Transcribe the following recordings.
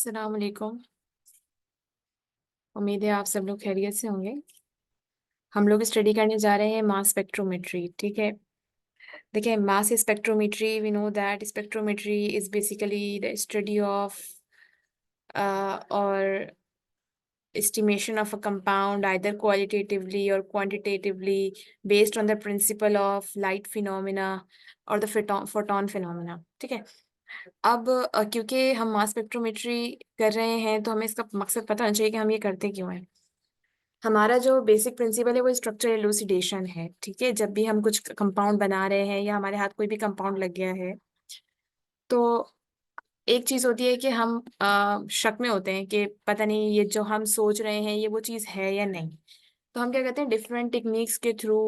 अस्सलाम वालेकुम। उम्मीद है आप सब लोग खैरियत से होंगे। हम लोग स्टडी करने जा रहे हैं मास स्पेक्ट्रोमेट्री। ठीक है, देखिए mass spectrometry we know that spectrometry is basically the study of और estimation of a compound either qualitatively or quantitatively based on the principle of light phenomena or the photon phenomena। ठीक है, अब क्योंकि हम mass spectrometry कर रहे हैं तो हमें इसका मकसद पता होना चाहिए कि हम ये करते क्यों हैं। हमारा जो बेसिक प्रिंसिपल है वो स्ट्रक्चर एलुसिडेशन है। ठीक है, जब भी हम कुछ कंपाउंड बना रहे हैं या हमारे हाथ कोई भी कंपाउंड लग गया है तो एक चीज होती है कि हम शक में होते हैं कि पता नहीं ये जो हम सोच रहे हैं ये वो चीज है या नहीं। तो हम क्या करते हैं, डिफरेंट टेक्निक्स के थ्रू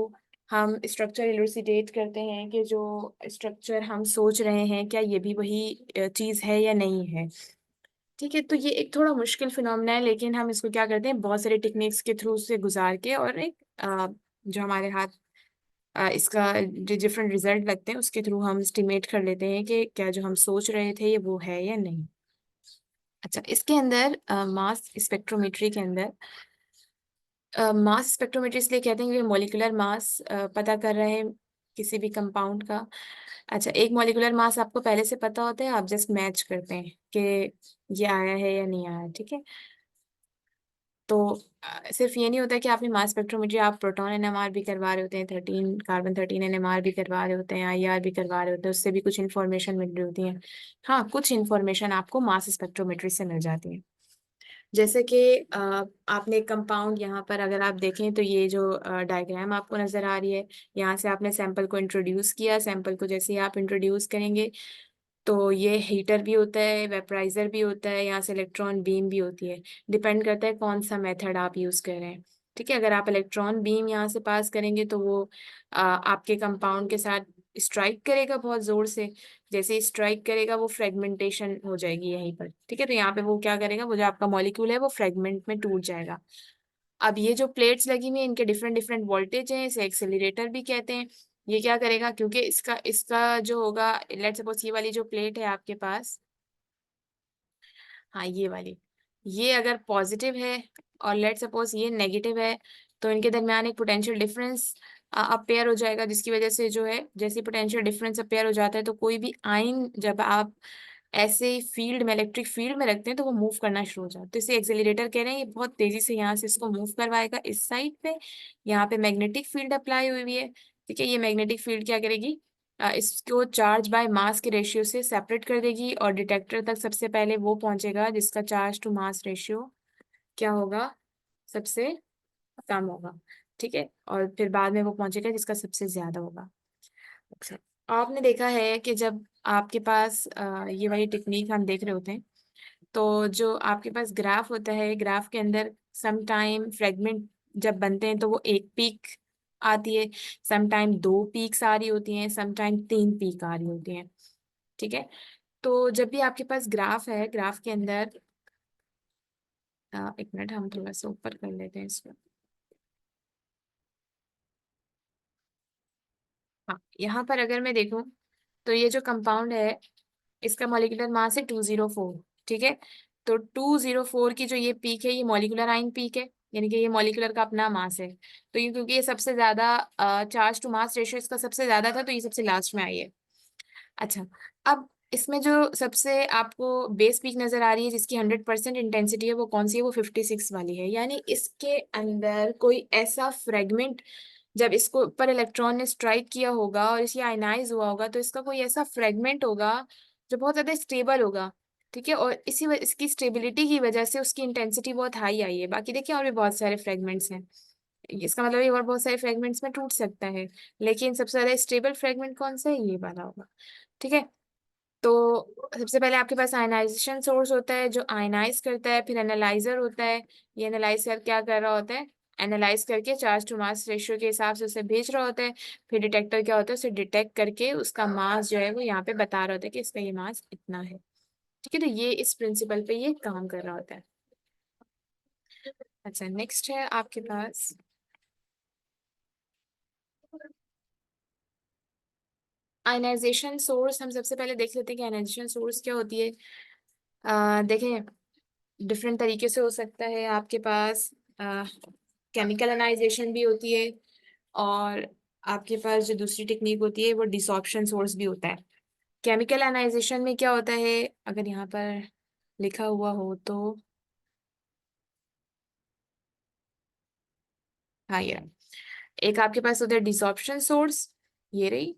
हम स्ट्रक्चर इलुसिडेट करते हैं कि जो स्ट्रक्चर हम सोच रहे हैं क्या ये भी वही चीज है या नहीं है। ठीक है, तो ये एक थोड़ा मुश्किल फिनोमेना है, लेकिन हम इसको क्या करते हैं, बहुत सारे टेक्निक्स के थ्रू से गुजार के और एक जो हमारे हाथ इसका जो डिफरेंट रिजल्ट लगते हैं उसके थ्रू हम एस्टिमेट कर लेते हैं कि क्या जो हम सोच रहे थे ये वो है या नहीं। अच्छा, इसके अंदर मास स्पेक्ट्रोमेट्री के अंदर मास स्पेक्ट्रोमेट्री इसलिए कहते हैं कि मॉलिक्यूलर मास पता कर रहे हैं किसी भी कंपाउंड का। अच्छा, एक मॉलिक्यूलर मास आपको पहले से पता होता है, आप जस्ट मैच करते हैं कि ये आया है या नहीं आया। ठीक है, तो सिर्फ ये नहीं होता कि आपने मास स्पेक्ट्रोमेट्री आप प्रोटॉन एनएमआर भी करवा रहे होते हैं, 13 कार्बन 13 एनएमआर भी करवा रहे होते हैं, आईआर भी करवा रहे होते हैं, उससे भी कुछ इन्फॉर्मेशन मिल रही होती है। हाँ, कुछ इन्फॉर्मेशन आपको मास स्पेक्ट्रोमेट्री से मिल जाती है। जैसे कि आपने एक कंपाउंड यहाँ पर अगर आप देखें तो ये जो डायग्राम आपको नजर आ रही है, यहाँ से आपने सैंपल को इंट्रोड्यूस किया। सैंपल को जैसे ही आप इंट्रोड्यूस करेंगे तो ये हीटर भी होता है, वेपराइजर भी होता है, यहाँ से इलेक्ट्रॉन बीम भी होती है। डिपेंड करता है कौन सा मेथड आप यूज कर रहे हैं। ठीक है, अगर आप इलेक्ट्रॉन बीम यहाँ से पास करेंगे तो वो आपके कंपाउंड के साथ स्ट्राइक करेगा बहुत जोर से। जैसे स्ट्राइक करेगा वो फ्रेगमेंटेशन हो जाएगी यहीं पर। ठीक है, तो यहाँ पे वो क्या करेगा, वो जो आपका मॉलिक्यूल है वो फ्रेगमेंट में टूट जाएगा। अब ये जो प्लेट्स लगी हुई है इनके डिफरेंट डिफरेंट वोल्टेज हैं, इसे एक्सेलरेटर भी कहते हैं। ये क्या करेगा, क्योंकि इसका इसका जो होगा, लेट्स सपोज ये वाली जो प्लेट है आपके पास, हाँ ये वाली, ये अगर पॉजिटिव है और लेट्स सपोज ये नेगेटिव है, तो इनके दरमियान एक पोटेंशियल डिफरेंस अपेयर हो जाएगा, जिसकी वजह से जो है जैसे पोटेंशियल डिफरेंस अपेयर हो जाता है तो कोई भी आयन जब आप ऐसे फील्ड में, इलेक्ट्रिक फील्ड में रखते हैं तो वो मूव करना शुरू हो जाता है। तो इसे एक्सेलरेटर कह रहे हैं, ये बहुत तेजी से यहाँ से इसको मूव करवाएगा इस साइड पे। यहाँ पे मैग्नेटिक फील्ड अप्लाई हुई हुई है। ठीक है, ये मैग्नेटिक फील्ड क्या करेगी, इसको चार्ज बाय मास के रेशियो से सेपरेट कर देगी और डिटेक्टर तक सबसे पहले वो पहुंचेगा जिसका चार्ज टू मास रेशियो क्या होगा, सबसे कम होगा। ठीक है, और फिर बाद में वो पहुंचेगा जिसका सबसे ज्यादा होगा। अच्छा, आपने देखा है कि जब आपके पास ये वाली टेक्निक हम देख रहे होते हैं तो जो आपके पास ग्राफ होता है, ग्राफ के अंदर सम टाइम फ्रेगमेंट जब बनते हैं तो वो एक पीक आती है, सम टाइम दो पीक्स आ रही होती हैं, सम टाइम तीन पीक आ रही होती हैं। ठीक है, तो जब भी आपके पास ग्राफ है, ग्राफ के अंदर एक मिनट हम थोड़ा सा ऊपर कर लेते हैं इसको। हाँ, यहाँ पर अगर मैं देखूं तो ये जो कंपाउंड है इसका मॉलिक्यूलर मास है 204। ठीक है, तो 204 की जो ये पीक है ये मॉलिक्यूलर आयन पीक है, यानी कि ये मॉलिक्यूलर का अपना मास है। तो ये क्योंकि ये सबसे ज्यादा चार्ज टू मास रेशियो इसका सबसे ज्यादा था तो ये सबसे लास्ट में आई है। अच्छा, अब इसमें जो सबसे आपको बेस पीक नजर आ रही है जिसकी 100% इंटेंसिटी है वो कौन सी है, वो 56 वाली है। यानी इसके अंदर कोई ऐसा फ्रेगमेंट, जब इसको ऊपर इलेक्ट्रॉन ने स्ट्राइक किया होगा और इसे आयनाइज हुआ होगा तो इसका कोई ऐसा फ्रेगमेंट होगा जो बहुत ज्यादा स्टेबल होगा। ठीक है, और इसकी स्टेबिलिटी की वजह से उसकी इंटेंसिटी बहुत हाई आई है। बाकी देखिए और भी बहुत सारे फ्रेगमेंट्स हैं, इसका मतलब ये और बहुत सारे फ्रेगमेंट्स में टूट सकता है, लेकिन सबसे ज्यादा स्टेबल फ्रेगमेंट कौन सा है, ये वाला होगा। ठीक है, तो सबसे पहले आपके पास आयनाइजेशन सोर्स होता है जो आयनाइज करता है, फिर एनालाइजर होता है, ये एनालाइज कर क्या कर रहा होता है, एनालाइज करके चार्ज टू मास रेशियो के हिसाब से उसे भेज रहा होता है। फिर डिटेक्टर क्या होता है, उसे डिटेक्ट करके उसका मास जो है वो यहाँ पे बता रहा होता है कि इसका ये मास इतना है। ठीक है, तो ये इस प्रिंसिपल पे ये काम कर रहा होता है। अच्छा, नेक्स्ट है आपके पास आयनाइजेशन सोर्स। हम सबसे पहले देख लेते हैं कि आयनाइजेशन सोर्स क्या होती है। देखें, डिफरेंट तरीके से हो सकता है। आपके पास केमिकल अनाइजेशन भी होती है, और आपके पास जो दूसरी टेक्निक होती है वो डिसॉर्प्शन सोर्स भी होता है। केमिकल अनाइजेशन में क्या होता है, अगर यहाँ पर लिखा हुआ हो तो, हाँ ये रहा। एक आपके पास होता है डिसॉर्प्शन सोर्स, ये रही,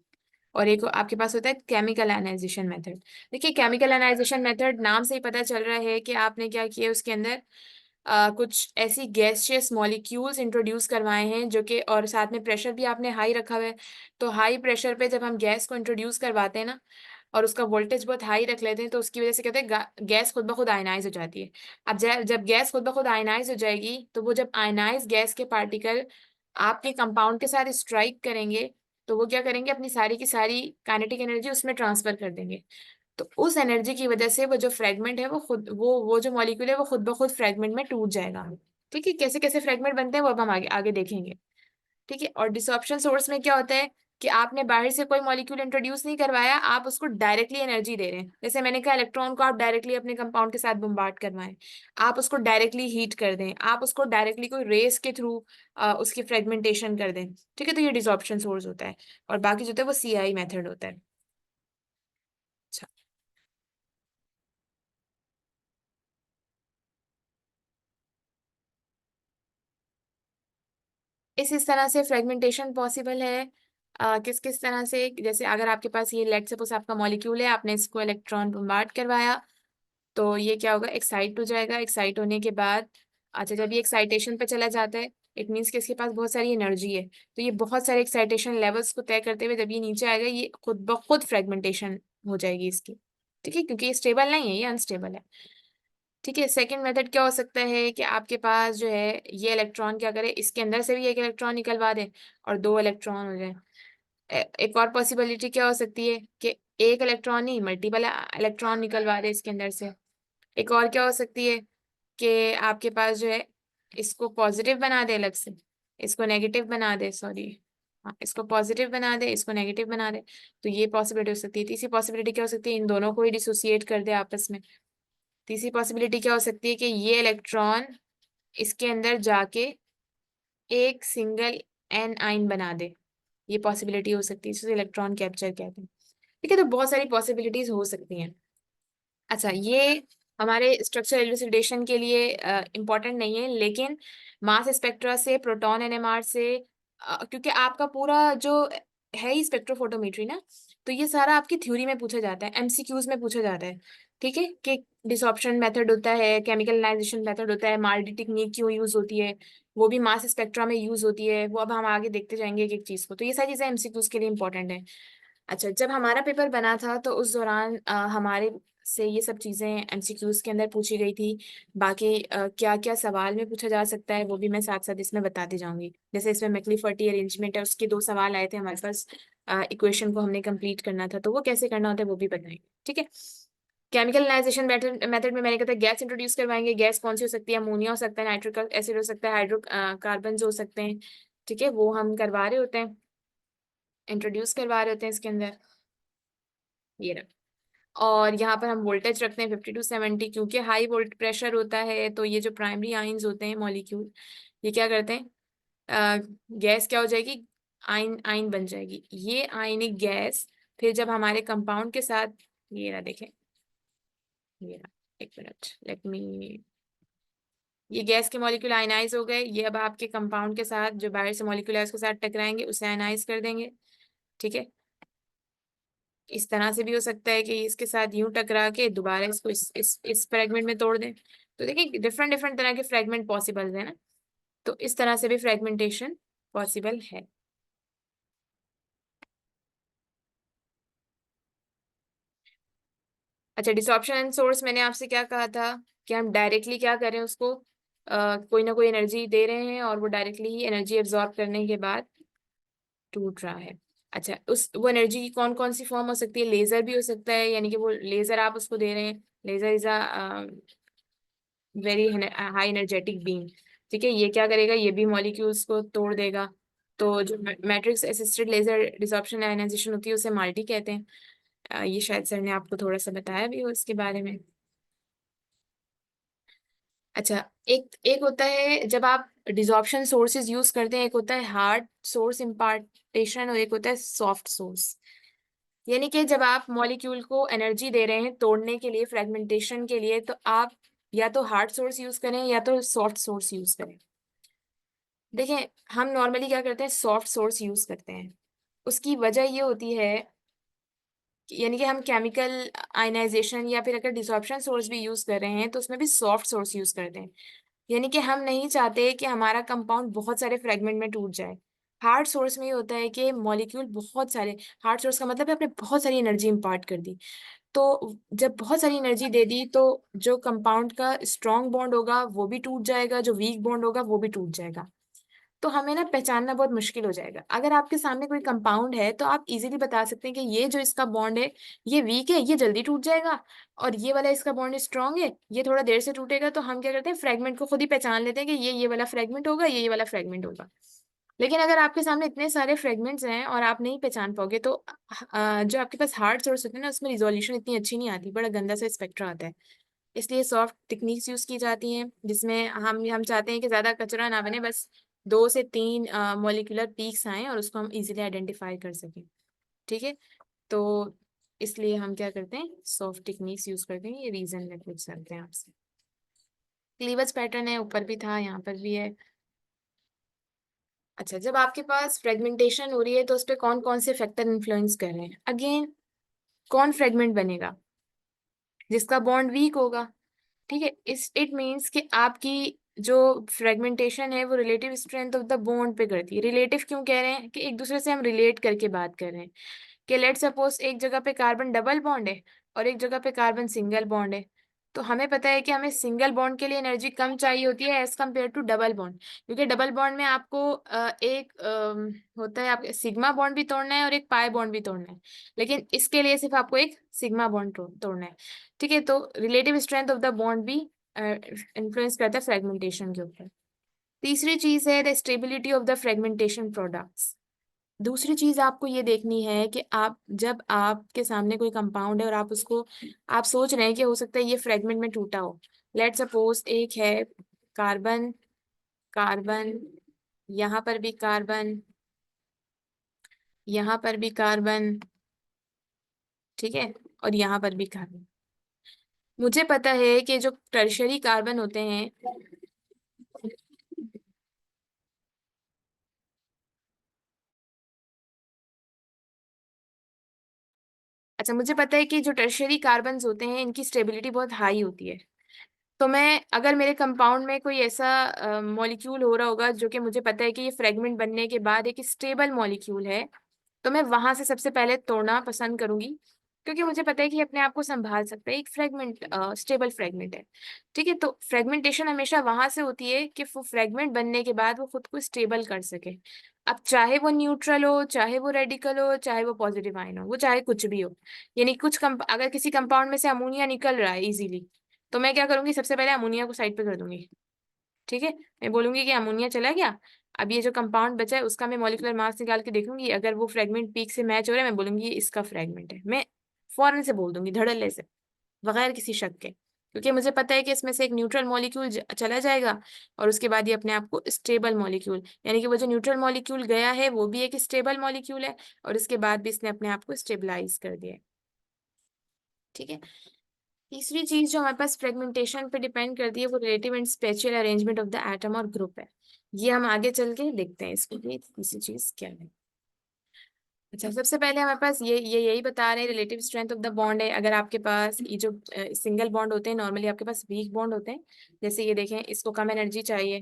और एक आपके पास होता है केमिकल आयनाइजेशन मेथड। देखिए केमिकल आयनाइजेशन मेथड नाम से ही पता चल रहा है कि आपने क्या किया, उसके अंदर कुछ ऐसी गैसियस मॉलिक्यूल्स इंट्रोड्यूस करवाए हैं जो कि, और साथ में प्रेशर भी आपने हाई रखा हुआ है। तो हाई प्रेशर पे जब हम गैस को इंट्रोड्यूस करवाते हैं ना, और उसका वोल्टेज बहुत हाई रख लेते हैं, तो उसकी वजह से कहते हैं गैस खुद ब खुद आयनाइज हो जाती है। अब जब गैस खुद ब खुद आयनाइज हो जाएगी, तो वो जब आयनाइज गैस के पार्टिकल आपके कंपाउंड के साथ स्ट्राइक करेंगे, तो वो क्या करेंगे, अपनी सारी की सारी काइनेटिक एनर्जी उसमें ट्रांसफर कर देंगे। तो उस एनर्जी की वजह से वो जो फ्रेगमेंट है वो खुद वो जो मॉलिक्यूल है वो खुद ब खुद फ्रेगमेंट में टूट जाएगा। ठीक है, कैसे कैसे फ्रेगमेंट बनते हैं वो अब हम आगे आगे देखेंगे। ठीक है, और डिसॉर्प्शन सोर्स में क्या होता है कि आपने बाहर से कोई मॉलिक्यूल इंट्रोड्यूस नहीं करवाया, आप उसको डायरेक्टली एनर्जी दे रहे हैं। जैसे मैंने कहा, इलेक्ट्रॉन को आप डायरेक्टली अपने कंपाउंड के साथ बम्बार्ड करवाएं, आप उसको डायरेक्टली हीट कर दें, आप उसको डायरेक्टली कोई रेस के थ्रू उसकी फ्रेगमेंटेशन कर दें। ठीक है, तो ये डिसॉर्प्शन सोर्स होता है, और बाकी जो होता है वो सीआई मेथड होता है। अच्छा, इस तरह से फ्रेगमेंटेशन पॉसिबल है। किस किस तरह से, जैसे अगर आपके पास ये लेट सपोज आपका मॉलिक्यूल है, आपने इसको इलेक्ट्रॉन बम्बार्ड करवाया, तो ये क्या होगा, एक्साइट हो जाएगा। एक्साइट होने के बाद, अच्छा जब ये एक्साइटेशन पे चला जाता है, इट मीन्स कि इसके पास बहुत सारी एनर्जी है, तो ये बहुत सारे एक्साइटेशन लेवल्स को तय करते हुए जब ये नीचे आएगा, ये खुद ब खुद फ्रेगमेंटेशन हो जाएगी इसकी। ठीक है, क्योंकि ये स्टेबल नहीं है, ये अनस्टेबल है। ठीक है, सेकंड मेथड क्या हो सकता है कि आपके पास जो है ये इलेक्ट्रॉन क्या करे, इसके अंदर से भी एक इलेक्ट्रॉन निकलवा दे और दो इलेक्ट्रॉन हो जाए। एक और पॉसिबिलिटी क्या हो सकती है कि एक इलेक्ट्रॉन नहीं, मल्टीपल इलेक्ट्रॉन निकलवा दे इसके अंदर से। एक और क्या हो सकती है कि आपके पास जो है इसको पॉजिटिव बना दे अलग से, इसको नेगेटिव बना दे, सॉरी, हाँ इसको पॉजिटिव बना दे, इसको नेगेटिव बना दे। तो ये पॉसिबिलिटी हो सकती है। तीसरी पॉसिबिलिटी क्या हो सकती है, इन दोनों को ही डिसोसिएट कर दे आपस में। तीसरी पॉसिबिलिटी क्या हो सकती है कि ये इलेक्ट्रॉन इसके अंदर जाके एक सिंगल एन आइन बना दे। ये पॉसिबिलिटी हो सकती है, जिसे इलेक्ट्रॉन कैप्चर कहते हैं। ठीक है, तो बहुत सारी पॉसिबिलिटीज हो सकती हैं। अच्छा, ये हमारे स्ट्रक्चर एलुसिडेशन के लिए इम्पोर्टेंट नहीं है, लेकिन मास स्पेक्ट्रा से, प्रोटॉन एनएमआर से, क्योंकि आपका पूरा जो है ही स्पेक्ट्रोफोटोमेट्री ना, तो ये सारा आपकी थ्योरी में पूछा जाता है, एमसीक्यूज में पूछा जाता है। ठीक है, कि डिसॉर्प्शन मेथड होता है, केमिकलाइजेशन मेथड होता है, मार्डी टेक्निक क्यों यूज होती है, वो भी मास स्पेक्ट्रा में यूज होती है, वो अब हम आगे देखते जाएंगे एक एक चीज को। तो ये सारी चीजें एमसीक्यूज के लिए इंपॉर्टेंट है। अच्छा, जब हमारा पेपर बना था तो उस दौरान हमारे से ये सब चीज़ें एमसीक्यूज के अंदर पूछी गई थी। बाकी क्या क्या सवाल में पूछा जा सकता है वो भी मैं साथ साथ इसमें बताती जाऊंगी। जैसे इसमें मैक्लिफर्टी अरेंजमेंट है, उसके दो सवाल आए थे हमारे पास, इक्वेशन को हमने कंप्लीट करना था, तो वो कैसे करना होता है वो भी बताएंगे। ठीक है, केमिकल एनालाइजेशन मेथड मेथड में मैंने कहा था गैस इंट्रोड्यूस करवाएंगे। गैस कौन सी हो सकती है, अमोनिया हो सकता है, नाइट्रिक एसिड हो सकता है, हाइड्रो कार्बन हो सकते हैं। ठीक है, वो हम करवा रहे होते हैं, इंट्रोड्यूस करवा रहे होते हैं इसके अंदर। ये रहा, और यहाँ पर हम वोल्टेज रखते हैं 50 to 70, क्योंकि हाई वोल्ट प्रेशर होता है, तो ये जो प्राइमरी आइंस होते हैं मॉलिक्यूल, ये क्या करते हैं, गैस क्या हो जाएगी, आइन आइन बन जाएगी, ये आयनिक गैस फिर जब हमारे कंपाउंड के साथ, ये रहा देखें, ये रहा, एक मिनट लेट मी, ये गैस के मॉलिक्यूल आयनाइज हो गए, ये अब आपके कंपाउंड के साथ जो बाहर से मॉलिक्यूल है उसके साथ टकराएंगे, उसे आयनाइज कर देंगे। ठीक है, इस तरह से भी हो सकता है कि इसके साथ यूं टकरा के दोबारा इसको इस फ्रेगमेंट में तोड़ दें। तो देखिए डिफरेंट डिफरेंट तरह के फ्रेगमेंट पॉसिबल है ना, तो इस तरह से भी फ्रेगमेंटेशन पॉसिबल है। अच्छा, डिसॉर्प्शन एंड सोर्स मैंने आपसे क्या कहा था कि हम डायरेक्टली क्या करें उसको, कोई ना कोई एनर्जी दे रहे हैं और वो डायरेक्टली ही एनर्जी एब्जॉर्ब करने के बाद टूट रहा है। अच्छा, उस वो एनर्जी की कौन कौन सी फॉर्म हो सकती है, लेजर भी हो सकता है, यानी कि वो लेजर आप उसको दे रहे हैं, laser is a very high energetic beam. ठीक है, ये क्या करेगा, ये भी मॉलिक्यूल्स को तोड़ देगा। तो जो matrix assisted laser desorption ionization होती है उसे माल्टी कहते हैं। ये शायद सर ने आपको थोड़ा सा बताया भी हो इसके बारे में। अच्छा, एक एक होता है जब आप डिसॉर्प्शन सोर्सेज यूज करते हैं, एक होता है हार्ड सोर्स इम्पार्टेशन और एक होता है सॉफ्ट सोर्स। यानी कि जब आप मॉलिक्यूल को एनर्जी दे रहे हैं तोड़ने के लिए, फ्रेगमेंटेशन के लिए, तो आप या तो हार्ड सोर्स यूज करें या तो सॉफ्ट सोर्स यूज करें। देखें, हम नॉर्मली क्या करते हैं, सॉफ्ट सोर्स यूज करते हैं। उसकी वजह ये होती है यानी कि हम केमिकल आयनाइजेशन या फिर अगर डिसॉर्प्शन सोर्स भी यूज कर रहे हैं तो उसमें भी सॉफ्ट सोर्स यूज करते हैं। यानी कि हम नहीं चाहते कि हमारा कंपाउंड बहुत सारे फ्रेगमेंट में टूट जाए। हार्ड सोर्स में ये होता है कि मॉलिक्यूल बहुत सारे, हार्ड सोर्स का मतलब है आपने बहुत सारी एनर्जी इंपार्ट कर दी। तो जब बहुत सारी एनर्जी दे दी तो जो कंपाउंड का स्ट्रॉन्ग बॉन्ड होगा वो भी टूट जाएगा, जो वीक बॉन्ड होगा वो भी टूट जाएगा। तो हमें ना पहचानना बहुत मुश्किल हो जाएगा। अगर आपके सामने कोई कंपाउंड है तो आप इजीली बता सकते हैं कि ये जो इसका बॉन्ड है ये वीक है, ये जल्दी टूट जाएगा, और ये वाला इसका बॉन्ड स्ट्रांग है, ये थोड़ा देर से टूटेगा। तो हम क्या करते हैं, फ्रेगमेंट को खुद ही पहचान लेते हैं कि ये वाला फ्रेगमेंट होगा, ये वाला फ्रेगमेंट होगा। लेकिन अगर आपके सामने इतने सारे फ्रेगमेंट्स हैं और आप नहीं पहचान पाओगे तो जो आपके पास हार्ड सोर्स होते हैं ना उसमें रिजोल्यूशन इतनी अच्छी नहीं आती, बड़ा गंदा सा स्पेक्ट्रा आता है। इसलिए सॉफ्ट टेक्निक्स यूज की जाती हैं जिसमें हम चाहते हैं कि ज्यादा कचरा ना बने, बस 2 से 3 मॉलिक्यूलर पीक्स आए और उसको हम इजीली आइडेंटिफाई कर सकें। ठीक है, तो इसलिए हम क्या करते हैं, सॉफ्ट टेक्निक्स यूज करते हैं। ये रीजन में पूछ सकते हैं आपसे। क्लीवेज पैटर्न है, ऊपर भी था, यहाँ पर भी है। अच्छा, जब आपके पास फ्रेगमेंटेशन हो रही है तो उस पर कौन कौन से फैक्टर इन्फ्लुएंस कर रहे हैं? अगेन, कौन फ्रेगमेंट बनेगा? जिसका बॉन्ड वीक होगा। ठीक है, इस इट मीन्स कि आपकी जो फ्रेगमेंटेशन है वो relative strength of the bond पे करती है। रिलेटिव क्यों कह रहे हैं? कि एक दूसरे से हम रिलेट करके बात कर रहे हैं। कि लेट सपोज एक जगह पे कार्बन डबल बॉन्ड है और एक जगह पे कार्बन सिंगल बॉन्ड है। तो हमें पता है कि हमें सिंगल बॉन्ड के लिए एनर्जी कम चाहिए होती है as compared to double bond, क्योंकि डबल बॉन्ड में आपको एक होता है, आप सिग्मा बॉन्ड भी तोड़ना है और एक पाई बॉन्ड भी तोड़ना है। लेकिन इसके लिए सिर्फ आपको एक सिग्मा बॉन्ड तोड़ना है। ठीक है, तो relative strength of the bond भी इन्फ्लुएंस करता है फ्रेगमेंटेशन के ऊपर। तीसरी चीज है the stability of the fragmentation products. दूसरी चीज आपको ये देखनी है कि आप जब आपके सामने कोई कंपाउंड है और आप उसको, आप सोच रहे हैं कि हो सकता है ये फ्रेगमेंट में टूटा हो। लेट सपोज एक है कार्बन, कार्बन, यहाँ पर भी कार्बन, यहाँ पर भी कार्बन, ठीक है, और यहाँ पर भी कार्बन। मुझे पता है कि जो टर्शरी कार्बन होते हैं, अच्छा मुझे पता है कि जो टर्शरी कार्बन्स होते हैं इनकी स्टेबिलिटी बहुत हाई होती है। तो मैं, अगर मेरे कंपाउंड में कोई ऐसा मॉलिक्यूल हो रहा होगा जो कि मुझे पता है कि ये फ्रेगमेंट बनने के बाद एक स्टेबल मॉलिक्यूल है, तो मैं वहां से सबसे पहले तोड़ना पसंद करूंगी। क्योंकि मुझे पता है कि ये अपने आप को संभाल सकता है, एक फ्रेगमेंट स्टेबल फ्रेगमेंट है। ठीक है, तो फ्रेगमेंटेशन हमेशा वहां से होती है कि वो फ्रेगमेंट बनने के बाद वो खुद को स्टेबल कर सके। अब चाहे वो न्यूट्रल हो, चाहे वो रेडिकल हो, चाहे वो पॉजिटिव आयन हो, वो चाहे कुछ भी हो। यानी अगर किसी कंपाउंड में से अमोनिया निकल रहा है इजीली, तो मैं क्या करूंगी, सबसे पहले अमोनिया को साइड पे कर दूंगी। ठीक है, मैं बोलूंगी कि अमोनिया चला गया, अब ये जो कंपाउंड बचा है उसका मैं मॉलिक्यूलर मास निकाल के देखूंगी, अगर वो फ्रेगमेंट पीक से मैच हो रहा है मैं बोलूंगी ये इसका फ्रेगमेंट है। मैं फौरन से बोल दूंगी, धड़ल्ले से, बगैर किसी शक के, क्योंकि मुझे पता है कि इसमें से एक न्यूट्रल मॉलिक्यूल चला जाएगा और उसके बाद ये अपने आप को स्टेबल मॉलिक्यूल, यानी कि वो जो न्यूट्रल मॉलिक्यूल गया है वो भी एक स्टेबल मॉलिक्यूल है और इसके बाद भी इसने अपने आप को स्टेबलाइज कर दिया है। ठीक है, तीसरी चीज जो हमारे पास फ्रेगमेंटेशन पे डिपेंड करती है वो relative and special arrangement of the atom और ग्रुप है। ये हम आगे चल के देखते हैं इसको कि तीसरी चीज क्या है। अच्छा, सबसे पहले हमारे पास ये यही बता रहे हैं relative strength of the bond है। अगर आपके पास ये जो सिंगल बॉन्ड होते हैं नॉर्मली आपके पास वीक बॉन्ड होते हैं। जैसे ये देखें, इसको कम एनर्जी चाहिए,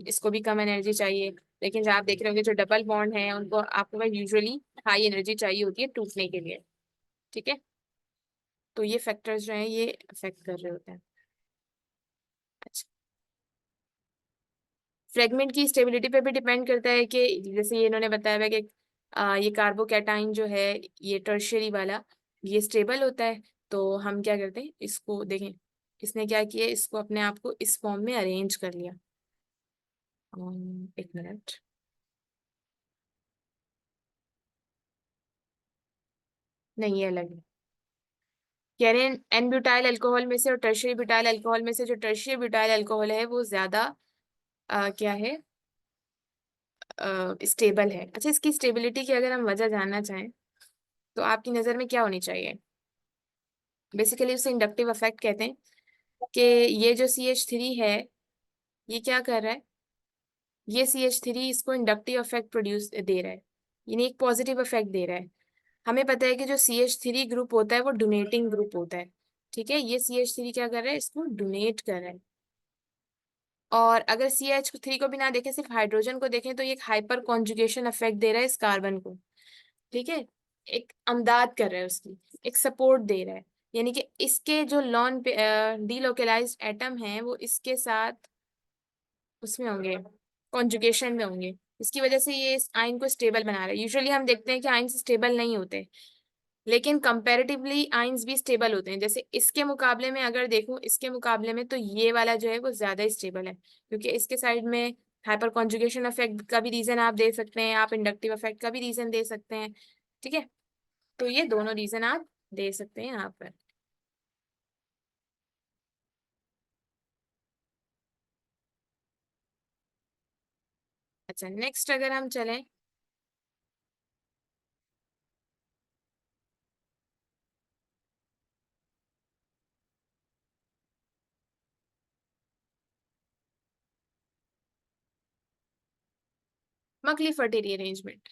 इसको भी कम एनर्जी चाहिए। लेकिन जब आप देख रहे होंगे जो डबल बॉन्ड है उनको आपको यूजुअली हाई एनर्जी चाहिए होती है टूटने के लिए। ठीक है, तो ये फैक्टर्स जो हैं ये अफेक्ट कर रहे होते हैं। अच्छा, फ्रेगमेंट की स्टेबिलिटी पे भी डिपेंड करता है कि जैसे ये इन्होंने बताया हुआ है कि ये कार्बोकैटाइन जो है, ये टर्शियरी वाला, ये स्टेबल होता है। तो हम क्या करते हैं, इसको देखें, इसने क्या किया, इसको अपने आप को इस फॉर्म में अरेंज कर लिया। एक मिनट, नहीं ये अलग है। कह रहे हैं एन ब्यूटाइल अल्कोहल में से और टर्शियरी ब्यूटाइल अल्कोहल में से जो टर्शियरी ब्यूटाइल अल्कोहल है वो ज्यादा क्या है, स्टेबल है। अच्छा, इसकी स्टेबिलिटी की अगर हम वजह जानना चाहें तो आपकी नजर में क्या होनी चाहिए? बेसिकली उसे इंडक्टिव इफेक्ट कहते हैं कि ये जो CH3 है ये क्या कर रहा है, ये CH3 इसको इंडक्टिव इफेक्ट प्रोड्यूस दे रहा है, यानी एक पॉजिटिव इफेक्ट दे रहा है। हमें पता है कि जो CH3 ग्रुप होता है वो डोनेटिंग ग्रुप होता है। ठीक है, ये CH3 क्या कर रहा है, इसको डोनेट कर रहा है। और अगर CH3 को भी ना देखें, सिर्फ हाइड्रोजन को देखें, तो ये एक हाइपर कॉन्जुगेशन इफेक्ट दे रहा है इस कार्बन को। ठीक है, एक अमदाद कर रहा है उसकी, एक सपोर्ट दे रहा है। यानी कि इसके जो लॉन डीलोकलाइज्ड एटम हैं वो इसके साथ उसमें होंगे, कॉन्जुगेशन में होंगे। इसकी वजह से ये इस आयन को स्टेबल बना रहा है। यूजुअली हम देखते हैं कि आयन स्टेबल नहीं होते, लेकिन कंपैरेटिवली आयंस भी स्टेबल होते हैं। जैसे इसके मुकाबले में अगर देखूं, इसके मुकाबले में तो ये वाला जो है वो ज्यादा स्टेबल है, क्योंकि इसके साइड में हाइपर कॉन्जुगेशन इफेक्ट का भी रीजन आप दे सकते हैं, आप इंडक्टिव इफेक्ट का भी रीजन दे सकते हैं। ठीक है, तो ये दोनों रीजन आप दे सकते हैं यहाँ पर। अच्छा, नेक्स्ट अगर हम चलें, मकली-फर्टी रीअरेंजमेंट।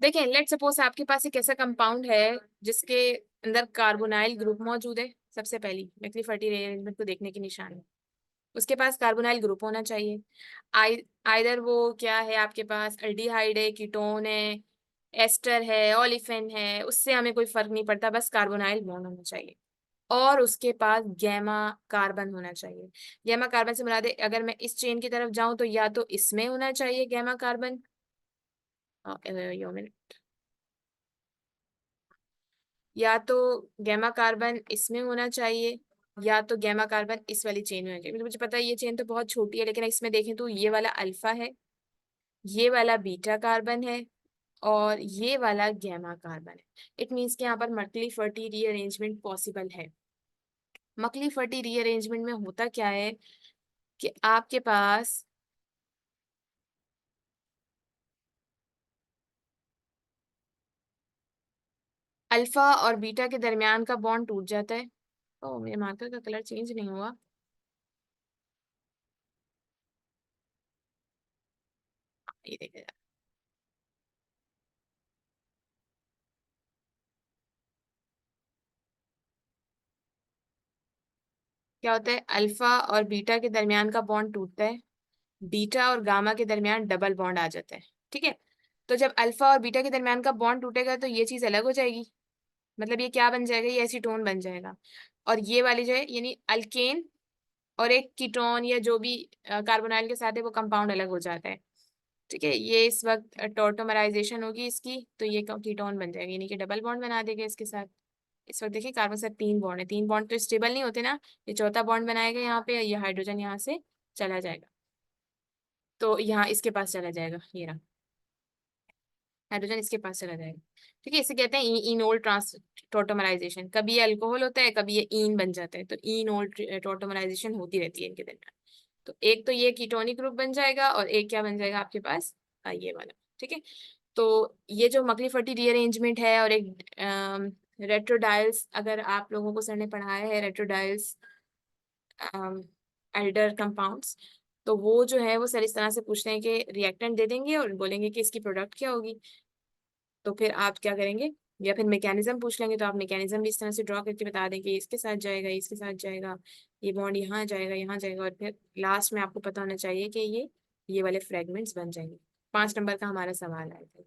देखें, लेट सपोज आपके पास एक ऐसा कंपाउंड है जिसके अंदर कार्बोनाइल ग्रुप मौजूद है। सबसे पहली मकली-फर्टी रीअरेंजमेंट को देखने की निशानी, उसके पास कार्बोनाइल ग्रुप होना चाहिए। आइदर वो क्या है, आपके पास अल्डिहाइड है, कीटोन है, एस्टर है, ओलिफेन है, उससे हमें कोई फर्क नहीं पड़ता, बस कार्बोनाइल बॉन्ड होना चाहिए। और उसके पास गैमा कार्बन होना चाहिए। गैमा कार्बन से मुराद है, अगर मैं इस चेन की तरफ जाऊं तो या तो इसमें होना चाहिए गैमा कार्बन, या तो गैमा कार्बन इसमें होना चाहिए, या तो गैमा कार्बन इस वाली चेन में होना चाहिए। मुझे पता है ये चेन तो बहुत छोटी है, लेकिन इसमें देखें तो ये वाला अल्फा है, ये वाला बीटा कार्बन है, और ये वाला गैमा कार्बन है। इट मीन्स कि यहाँ पर मकली फर्टी रीअरेंजमेंट पॉसिबल है। मकली फर्टी रीअरेंजमेंट में होता क्या है कि आपके पास अल्फा और बीटा के दरमियान का बॉन्ड टूट जाता है। ओ, मेरे मार्कर का कलर चेंज नहीं हुआ। ये देखिए, क्या होता है, अल्फा और बीटा के दरमियान का बॉन्ड टूटता है, बीटा और गामा के दरमियान डबल बॉन्ड आ जाता है। ठीक है, तो जब अल्फा और बीटा के दरमियान का बॉन्ड टूटेगा तो ये चीज अलग हो जाएगी। मतलब ये क्या बन जाएगा, ये एसीटोन बन जाएगा। और ये वाली जो है यानी अल्केन और एक कीटोन या जो भी कार्बोनाइल के साथ है वो कंपाउंड अलग हो जाता है। ठीक है, ये इस वक्त टॉटोमराइजेशन होगी इसकी, तो ये कीटोन बन जाएगा, यानी कि डबल बॉन्ड बना देगा इसके साथ। इस वक्त देखिए कार्बन के साथ तीन बॉन्ड है, तीन बॉन्ड तो स्टेबल नहीं होते ना। ये चौथा बॉन्ड बनाएगा यहाँ पे, ये हाइड्रोजन यहाँ से चला जाएगा, तो यहाँ इसके पास चला जाएगा, ये रहा हाइड्रोजन इसके पास चला जाएगा। ठीक है, इसे कहते हैं इनोल ट्रांस टोटोमराइजेशन। कभी ये अल्कोहल होता है, कभी ये ईन बन जाता है, तो इनोल टोटोमराइजेशन होती रहती है इनके दरमियान। तो एक तो ये कीटोनिक ग्रुप बन जाएगा, और एक क्या बन जाएगा आपके पास, ये वाला। ठीक है, तो ये जो मकली फटी रीअरेंजमेंट है, और एक रेट्रोडाइल्स, अगर आप लोगों को सर ने पढ़ाया है रेट्रोडाइल्स एल्डर कंपाउंड्स, तो वो जो है वो सर इस तरह से पूछते हैं कि रिएक्टेंट दे देंगे और बोलेंगे कि इसकी प्रोडक्ट क्या होगी। तो फिर आप क्या करेंगे, या फिर मैकेनिज्म पूछ लेंगे तो आप मैकेनिज्म भी इस तरह से ड्रॉ करके बता देंगे, इसके साथ जाएगा, इसके साथ जाएगा, ये बॉन्ड यहाँ जाएगा, यहाँ जाएगा, और फिर लास्ट में आपको पता होना चाहिए कि ये वाले फ्रेगमेंट्स बन जाएंगे। 5 नंबर का हमारा सवाल आया था।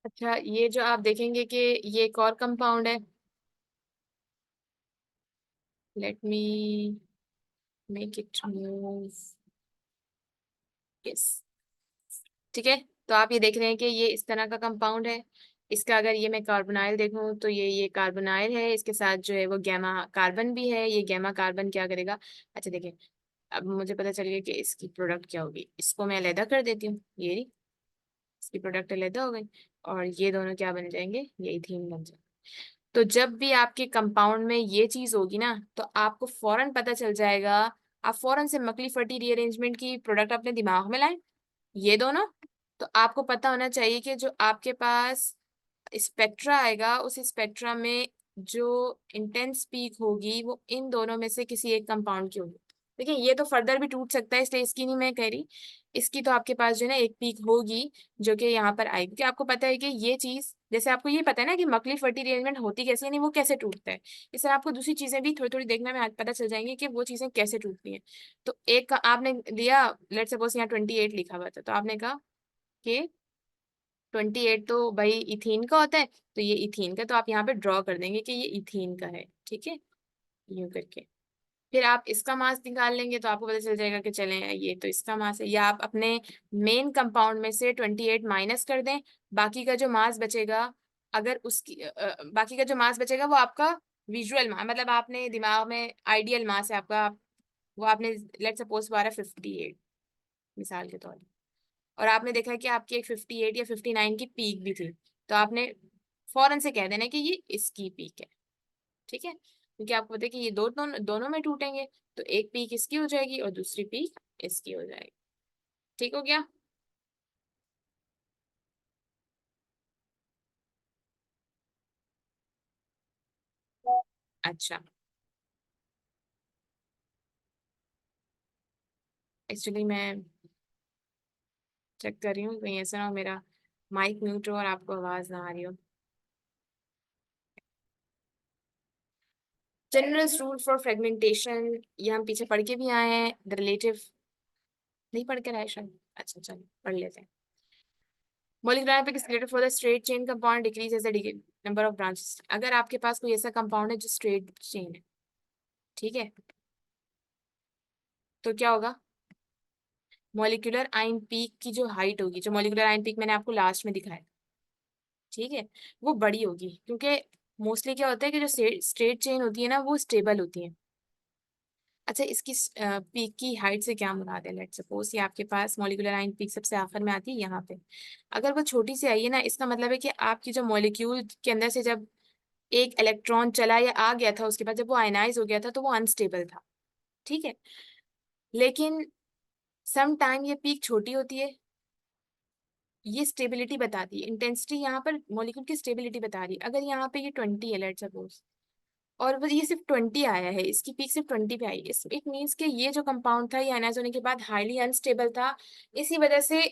अच्छा, ये जो आप देखेंगे कि ये एक और कंपाउंड है, let me make it move, yes, ठीक है। तो आप ये देख रहे हैं कि ये इस तरह का कंपाउंड है। इसका अगर ये मैं कार्बोनाइल देखूं तो ये कार्बोनाइल है, इसके साथ जो है वो गैमा कार्बन भी है। ये गैमा कार्बन क्या करेगा, अच्छा देखिए, अब मुझे पता चल गया कि इसकी प्रोडक्ट क्या होगी। इसको मैं अलहदा कर देती हूँ, ये रही, इसकी प्रोडक्ट अलहदा हो गई, और ये दोनों क्या बन जाएंगे, ये इथीन बन जाएंगे। तो जब भी आपके कंपाउंड में ये चीज होगी ना, तो आपको फौरन पता चल जाएगा। आप फौरन से मकली फटी रीअरेंजमेंट की प्रोडक्ट अपने दिमाग में लाएं, ये दोनों। तो आपको पता होना चाहिए कि जो आपके पास स्पेक्ट्रा आएगा, उस स्पेक्ट्रा में जो इंटेंस पीक होगी वो इन दोनों में से किसी एक कंपाउंड की होगी। देखिए, ये तो फर्दर भी टूट सकता है, इसलिए इसकी नहीं मैं कह रही। इसकी तो आपके पास जो है ना एक पीक होगी, जो कि यहाँ पर आएगी, क्योंकि आपको पता है कि ये चीज, जैसे आपको ये पता है ना कि मकली फर्टी अरेंजमेंट होती कैसे है, नहीं वो कैसे टूटता है, इससे आपको दूसरी चीजें भी थोड़ी थोड़ी देखने में आज पता चल जाएंगी कि वो चीजें कैसे टूटती हैं। तो एक का आपने लिया, लेट सपोज यहाँ 28 लिखा हुआ था, तो आपने कहा कि 28 तो भाई इथीन का होता है, तो ये इथीन का, तो आप यहाँ पे ड्रॉ कर देंगे कि ये इथीन का है, ठीक है, यूं करके। फिर आप इसका मास निकाल लेंगे, तो आपको पता चल जाएगा कि चलें ये तो इसका मास है। या आप अपने मेन कंपाउंड में से 28 माइनस कर दें, बाकी का जो मास बचेगा, अगर उसकी बाकी का जो मास बचेगा वो आपका विजुअल मास, मतलब आपने दिमाग में आइडियल मास है आपका, वो आपने लेट सपोज 58 मिसाल के तौर पर, और आपने देखा कि आपकी एक 58 या 59 की पीक भी थी, तो आपने फौरन से कह देना कि ये इसकी पीक है, ठीक है, क्योंकि आपको पता है कि ये दोनों में टूटेंगे, तो एक पीक इसकी हो जाएगी और दूसरी पीक इसकी हो जाएगी। ठीक हो गया। अच्छा, एक्चुअली मैं चेक कर रही हूँ कहीं ऐसा ना हो मेरा माइक म्यूट हो और आपको आवाज ना आ रही हो। जनरल रूल फॉर फ्रेगमेंटेशन, ये हम पीछे पढ़ के भी आए हैं, द रिलेटिव नहीं पढ़ के आए शायद, अच्छा चलो पढ़ लेते हैं। Molecular dynamics is created for the straight chain compound decrease as the number of branches। अगर आपके पास कोई ऐसा कंपाउंड है जो स्ट्रेट चेन है, ठीक है, तो क्या होगा, मॉलिक्यूलर आइन पीक की जो हाइट होगी, जो मॉलिक्यूलर आइन पीक मैंने आपको लास्ट में दिखाया, ठीक है, वो बड़ी होगी, क्योंकि मोस्टली क्या होता है कि जो स्ट्रेट चेन होती है ना वो स्टेबल होती है। अच्छा, इसकी पीक की हाइट से क्या मुराद है, लेट सपोज ये आपके पास मॉलिक्यूलर आइन पीक सबसे आखिर में आती है यहाँ पे, अगर वो छोटी सी आई है ना, इसका मतलब है कि आपकी जो मॉलिक्यूल के अंदर से जब एक इलेक्ट्रॉन चला या आ गया था, उसके बाद जब वो आयनाइज हो गया था तो वो अनस्टेबल था, ठीक है। लेकिन सम टाइम ये पीक छोटी होती है, ये स्टेबिलिटी बताती है, इंटेंसिटी यहाँ पर मॉलिक्यूल की स्टेबिलिटी बता रही है। अगर यहाँ पे ये 20 है लेट सपोज, और वो ये सिर्फ 20 आया है, इसकी पीक सिर्फ 20 पे आई, इस इट मीन्स कि ये जो कंपाउंड था ये आयनाइज होने के बाद हाईली अनस्टेबल था, इसी वजह से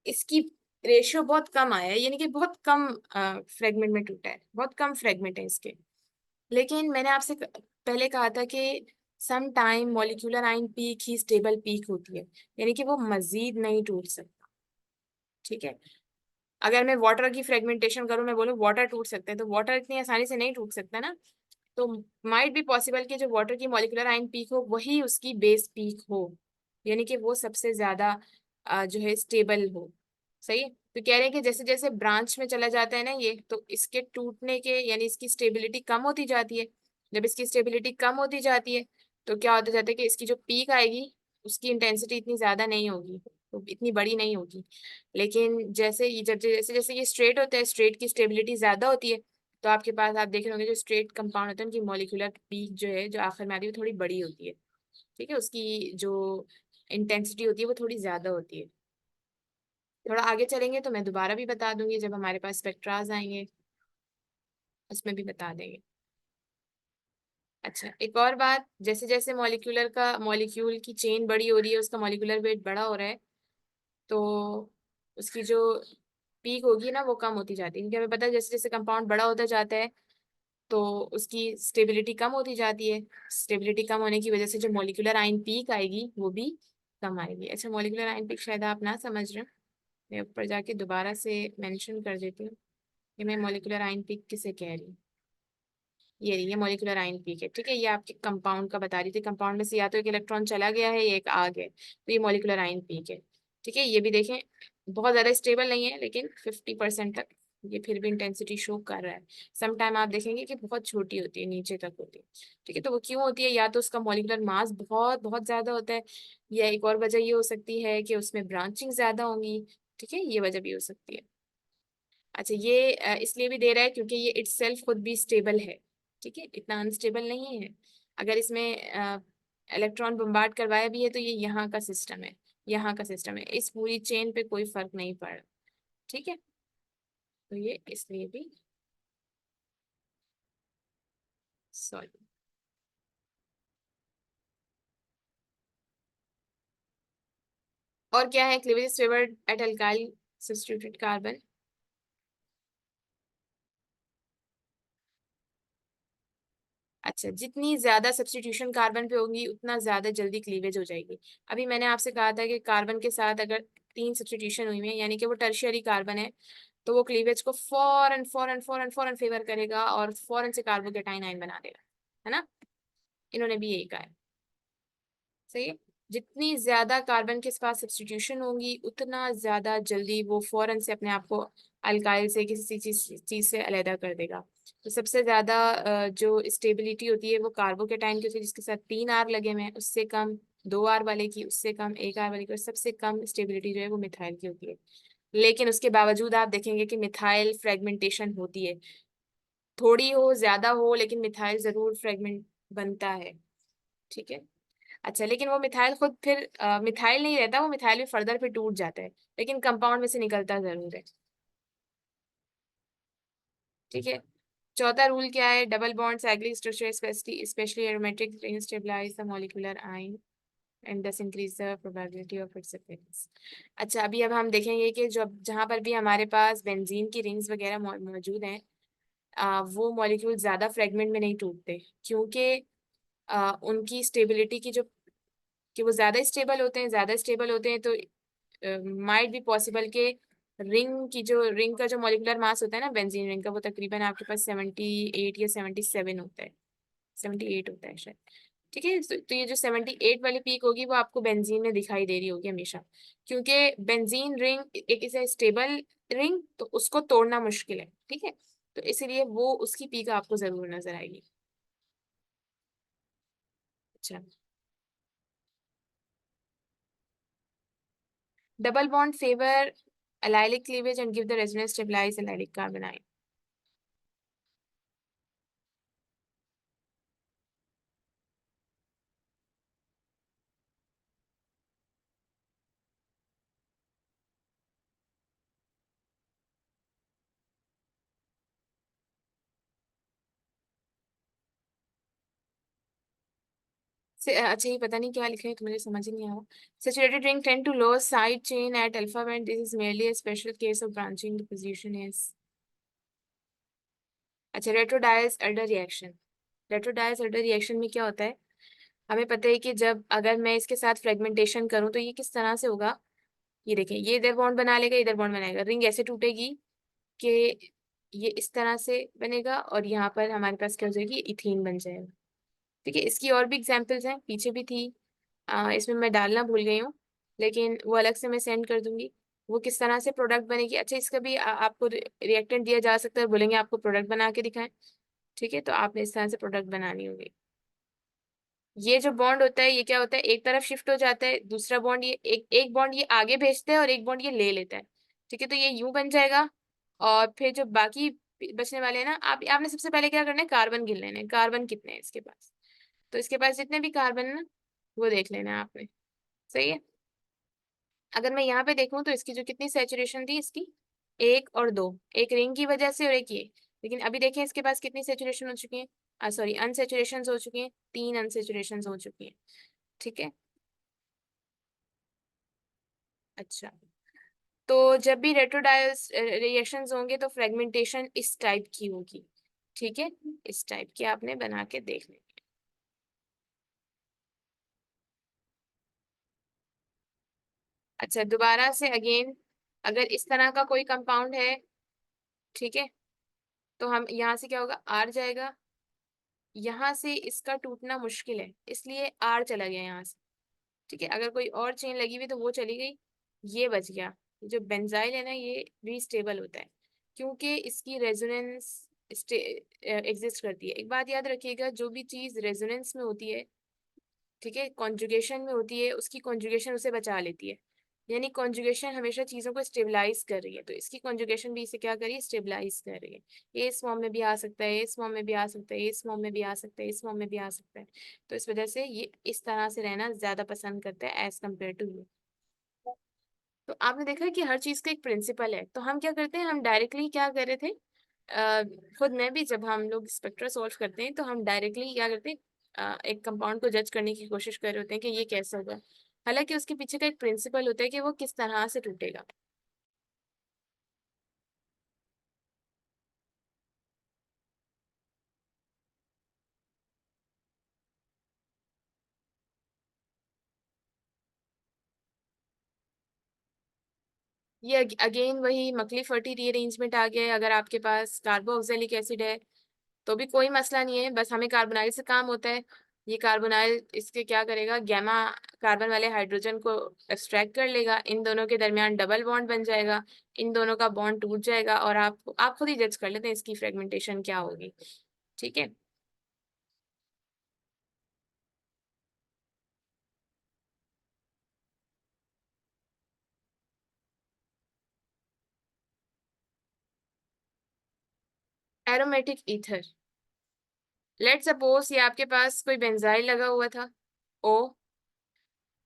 इसकी रेशियो बहुत कम आया है, यानी कि बहुत कम फ्रेगमेंट में टूटा है, बहुत कम फ्रेगमेंट है इसके। लेकिन मैंने आपसे पहले कहा था कि सम टाइम मॉलिक्यूलर आइन पीक ही स्टेबल पीक होती है, यानी कि वो मजीद नहीं टूट सकता, ठीक है। अगर मैं वाटर की फ्रेगमेंटेशन करूं, मैं बोलूं वाटर टूट सकता है, तो वाटर इतनी आसानी से नहीं टूट सकता ना। तो माइट भी पॉसिबल कि जो वाटर की मॉलिक्यूलर आइन पीक हो वही उसकी बेस पीक हो, यानी कि वो सबसे ज्यादा जो है स्टेबल हो, सही है। तो कह रहे हैं कि जैसे जैसे ब्रांच में चला जाता है ना ये, तो इसके टूटने के यानी इसकी स्टेबिलिटी कम होती जाती है। जब इसकी स्टेबिलिटी कम होती जाती है, तो क्या होता जाता है कि इसकी जो पीक आएगी उसकी इंटेंसिटी इतनी ज्यादा नहीं होगी, तो इतनी बड़ी नहीं होगी। लेकिन जैसे जैसे ये स्ट्रेट होता है, स्ट्रेट की स्टेबिलिटी ज्यादा होती है, तो आपके पास आप देख रहे होंगे जो स्ट्रेट कंपाउंड होते हैं उनकी मॉलिक्यूलर पीक जो है, जो आखिर में आती है, वो थोड़ी बड़ी होती है, ठीक है, उसकी जो इंटेंसिटी होती है वो थोड़ी ज्यादा होती है। थोड़ा आगे चलेंगे तो मैं दोबारा भी बता दूंगी, जब हमारे पास स्पेक्ट्राज आएंगे उसमें भी बता देंगे। अच्छा, एक और बात, जैसे जैसे मॉलिक्यूल की चेन बड़ी हो रही है, उसका मॉलिक्यूलर वेट बड़ा हो रहा है, तो उसकी जो पीक होगी ना वो कम होती जाती है, क्योंकि हमें पता है जैसे जैसे कंपाउंड बड़ा होता जाता है तो उसकी स्टेबिलिटी कम होती जाती है। स्टेबिलिटी कम होने की वजह से जो मॉलिक्यूलर आइन पीक आएगी वो भी कम आएगी। अच्छा, मॉलिक्यूलर आइन पीक शायद आप ना समझ रहे हो, मैं ऊपर जाके दोबारा से मेंशन कर देती हूँ कि मैं मॉलिक्यूलर आयन पीक किसे कह रही हूँ। ये मॉलिक्यूलर आयन पीक है, ठीक है। ये आपके कंपाउंड का बता रही थी, कंपाउंड में से या तो एक इलेक्ट्रॉन चला गया है या एक आ गया, तो ये मॉलिक्यूलर आयन पीक है, ठीक है। ये भी देखें, बहुत ज्यादा स्टेबल नहीं है लेकिन 50% तक ये फिर भी इंटेंसिटी शो कर रहा है। सम टाइम आप देखेंगे कि बहुत छोटी होती है, नीचे तक होती है, ठीक है। तो वो क्यों होती है? या तो उसका मॉलिक्यूलर मास बहुत बहुत ज्यादा होता है, या एक और वजह ये हो सकती है कि उसमें ब्रांचिंग ज्यादा होंगी, ठीक है। ये वजह भी हो सकती है। अच्छा, ये इसलिए भी दे रहा है क्योंकि ये इटसेल्फ खुद भी स्टेबल है, ठीक है, इतना अनस्टेबल नहीं है। अगर इसमें इलेक्ट्रॉन बम्बार्ड करवाया भी है तो ये यहाँ का सिस्टम है, यहाँ का सिस्टम है, इस पूरी चेन पे कोई फर्क नहीं पड़ रहा, ठीक है। तो ये इसलिए भी सॉरी। और क्या है cleavage favoured at alkyl substituted carbon? अच्छा, जितनी ज्यादा सब्स्टिट्यूशन कार्बन पे होगी उतना ज्यादा जल्दी क्लीवेज हो जाएगी। अभी मैंने आपसे कहा था कि कार्बन के साथ अगर 3 सब्स्टिट्यूशन हुई है यानी कि वो टर्शियरी कार्बन है, तो वो क्लीवेज को फौरन फौरन फौरन फौरन फेवर करेगा और फौरन से कार्बोकेटाइन आयन बना देगा, है ना। इन्होंने भी यही कहा है, सही है। जितनी ज्यादा कार्बन के पास सब्स्टिट्यूशन होंगी उतना ज्यादा जल्दी वो फौरन से अपने आप को अल्काइल से किसी चीज से अलहदा कर देगा। तो सबसे ज्यादा जो स्टेबिलिटी होती है वो कार्बोकेटाइन की होती है, जिसके साथ 3 R लगे हुए हैं, उससे कम 2 R वाले की, उससे कम 1 R वाले की, और सबसे कम स्टेबिलिटी जो है वो मिथाइल की होती है। लेकिन उसके बावजूद आप देखेंगे कि मिथाइल फ्रेगमेंटेशन होती है, थोड़ी हो ज्यादा हो लेकिन मिथाइल जरूर फ्रेगमेंट बनता है, ठीक है। अच्छा, लेकिन वो मिथाइल खुद फिर मिथाइल नहीं रहता, वो मिथाइल भी फर्दर फिर टूट जाता है, लेकिन कंपाउंड में से निकलता जरूर है, ठीक है। चौथा रूल क्या है? Double bond cyclic structure specially aromatic ring stabilize the molecular ion and thus increase the probability of its appearance. अच्छा, अभी अब हम देखेंगे कि जब जहां पर भी हमारे पास बेंजीन की रिंग्स वगैरह मौजूद हैं, वो मॉलिक्यूल ज्यादा फ्रेगमेंट में नहीं टूटते, क्योंकि उनकी स्टेबिलिटी की जो, कि वो ज्यादा स्टेबल होते हैं, ज्यादा स्टेबल होते हैं, तो माइट बी पॉसिबल के रिंग का जो मॉलिक्यूलर मास होता है ना बेंजीन रिंग का, वो तकरीबन आपके पास 78 या 77 होता है, 78 होता है शायद, ठीक है। तो ये जो 78 वाली पीक होगी वो आपको बेंजीन में दिखाई दे रही होगी हमेशा, क्योंकि बेंजीन रिंग एक इसे स्टेबल रिंग, तो उसको तोड़ना मुश्किल है, ठीक है। तो इसीलिए वो उसकी पीक आपको जरूर नजर आएगी। अच्छा, double bond favour allylic cleavage and give the resonance stabilized allylic carbon ion. अच्छा, ये पता नहीं क्या लिखा है तो मुझे समझ ही नहीं आ रहा। Saturated ring tend to lose side chain at alpha band. This is merely a special case of branching. The position is अच्छा, रेट्रोडायस एल्डर रिएक्शन। रेट्रोडायस एल्डर रिएक्शन में क्या होता है? हमें पता है कि जब अगर मैं इसके साथ फ्रेगमेंटेशन करूं तो ये किस तरह से होगा। ये देखें, ये इधर बॉन्ड बना लेगा, इधर बॉन्ड बनाएगा, रिंग ऐसे टूटेगी कि ये इस तरह से बनेगा और यहाँ पर हमारे पास क्या हो जाएगी, इथीन बन जाएगा, ठीक है। इसकी और भी एग्जाम्पल्स हैं, पीछे भी थी, इसमें मैं डालना भूल गई हूँ, लेकिन वो अलग से मैं सेंड कर दूंगी। वो किस तरह से प्रोडक्ट बनेगी। अच्छा, इसका भी आपको रिएक्टेंट दिया जा सकता है, बोलेंगे आपको प्रोडक्ट बना के दिखाएं, ठीक है। तो आपने इस तरह से प्रोडक्ट बनानी होगी। ये जो बॉन्ड होता है ये क्या होता है, एक तरफ शिफ्ट हो जाता है, दूसरा बॉन्ड ये एक बॉन्ड ये आगे भेजता है और एक बॉन्ड ये ले लेता है, ठीक है। तो ये यूं बन जाएगा, और फिर जो बाकी बचने वाले हैं ना, आपने सबसे पहले क्या करना है, कार्बन गिन लेना है, कार्बन कितने हैं इसके पास। तो इसके पास जितने भी कार्बन है ना वो देख लेना है आपने, सही है। अगर मैं यहाँ पे देखूं तो इसकी जो कितनी सेचुरेशन थी इसकी, 1 और 2, एक रिंग की वजह से और एक ये, लेकिन अभी देखिए इसके पास कितनी सेचुरेशन हो चुकी है, सॉरी अनसेचुरेशन हो चुकी है, 3 अनसेचुरेशन हो चुकी है, ठीक है। अच्छा, तो जब भी रेट्रोडायस रिएक्शंस होंगे तो फ्रेगमेंटेशन इस टाइप की होगी, ठीक है। इस टाइप की आपने बना के देख लें। अच्छा, दोबारा से अगेन अगर इस तरह का कोई कंपाउंड है, ठीक है, तो हम यहाँ से क्या होगा, आर जाएगा, यहाँ से इसका टूटना मुश्किल है, इसलिए आर चला गया यहाँ से, ठीक है। अगर कोई और चेन लगी हुई तो वो चली गई, ये बच गया। जो बेंजाइल है ना, ये भी स्टेबल होता है क्योंकि इसकी रेजोनेंस एग्जिस्ट करती है। एक बात याद रखिएगा, जो भी चीज रेजोनेंस में होती है, ठीक है, कॉन्जुगेशन में होती है, उसकी कॉन्जुगेशन उसे बचा लेती है। यानी कॉन्जुगेशन हमेशा चीजों को स्टेबलाइज कर रही है, तो इसकी कॉन्जुगेशन भी इसे क्या कर रही है, स्टेबलाइज कर रही है। ये इस फॉर्म में भी आ सकता है, इस फॉर्म में भी आ सकता है, इस फॉर्म में भी आ सकता है, इस फॉर्म में भी आ सकता है। तो इस वजह से ये इस तरह से रहना ज्यादा पसंद करता है एज कम्पेयर टू यू। तो आपने देखा कि हर चीज का एक प्रिंसिपल है। तो हम क्या करते हैं, हम डायरेक्टली क्या कर रहे थे, अ, खुद में भी जब हम लोग स्पेक्ट्रा सॉल्व करते हैं तो हम डायरेक्टली क्या करते हैं, एक कंपाउंड को जज करने की कोशिश कर रहे होते हैं कि ये कैसा होगा, हालांकि उसके पीछे का एक प्रिंसिपल होता है कि वो किस तरह से टूटेगा। ये अगेन वही मकली फर्टी रीअरेंजमेंट आ गया है। अगर आपके पास कार्बोक्सिलिक एसिड है तो भी कोई मसला नहीं है, बस हमें कार्बोनाइल से काम होता है। ये कार्बोनाइल इसके क्या करेगा, गैमा कार्बन वाले हाइड्रोजन को एक्सट्रैक्ट कर लेगा, इन दोनों के दरमियान डबल बॉन्ड बन जाएगा, इन दोनों का बॉन्ड टूट जाएगा, और आप खुद ही जज कर लेते हैं इसकी फ्रेगमेंटेशन क्या होगी, ठीक है। एरोमेटिक ईथर, लेट सपोज ये आपके पास कोई बेंजाइल लगा हुआ था, ओ,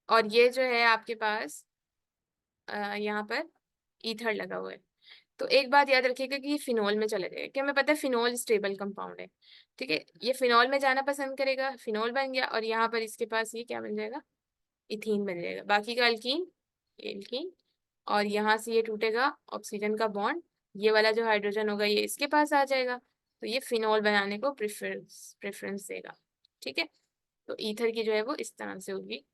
और ये जो है आपके पास यहाँ पर ईथर लगा हुआ है। तो एक बात याद रखिएगा कि ये फिनोल में चला जाएगा, कि हमें पता है फिनोल स्टेबल कंपाउंड है, ठीक है। ये फिनोल में जाना पसंद करेगा, फिनोल बन गया, और यहाँ पर इसके पास ये क्या बन जाएगा, इथीन बन जाएगा, बाकी का अल्कीन, एल्कीन। और यहाँ से ये टूटेगा ऑक्सीजन का बॉन्ड, ये वाला जो हाइड्रोजन होगा ये इसके पास आ जाएगा, तो ये फिनोल बनाने को प्रेफरेंस प्रेफरेंस देगा, ठीक है। तो ईथर की जो है वो इस तरह से होगी।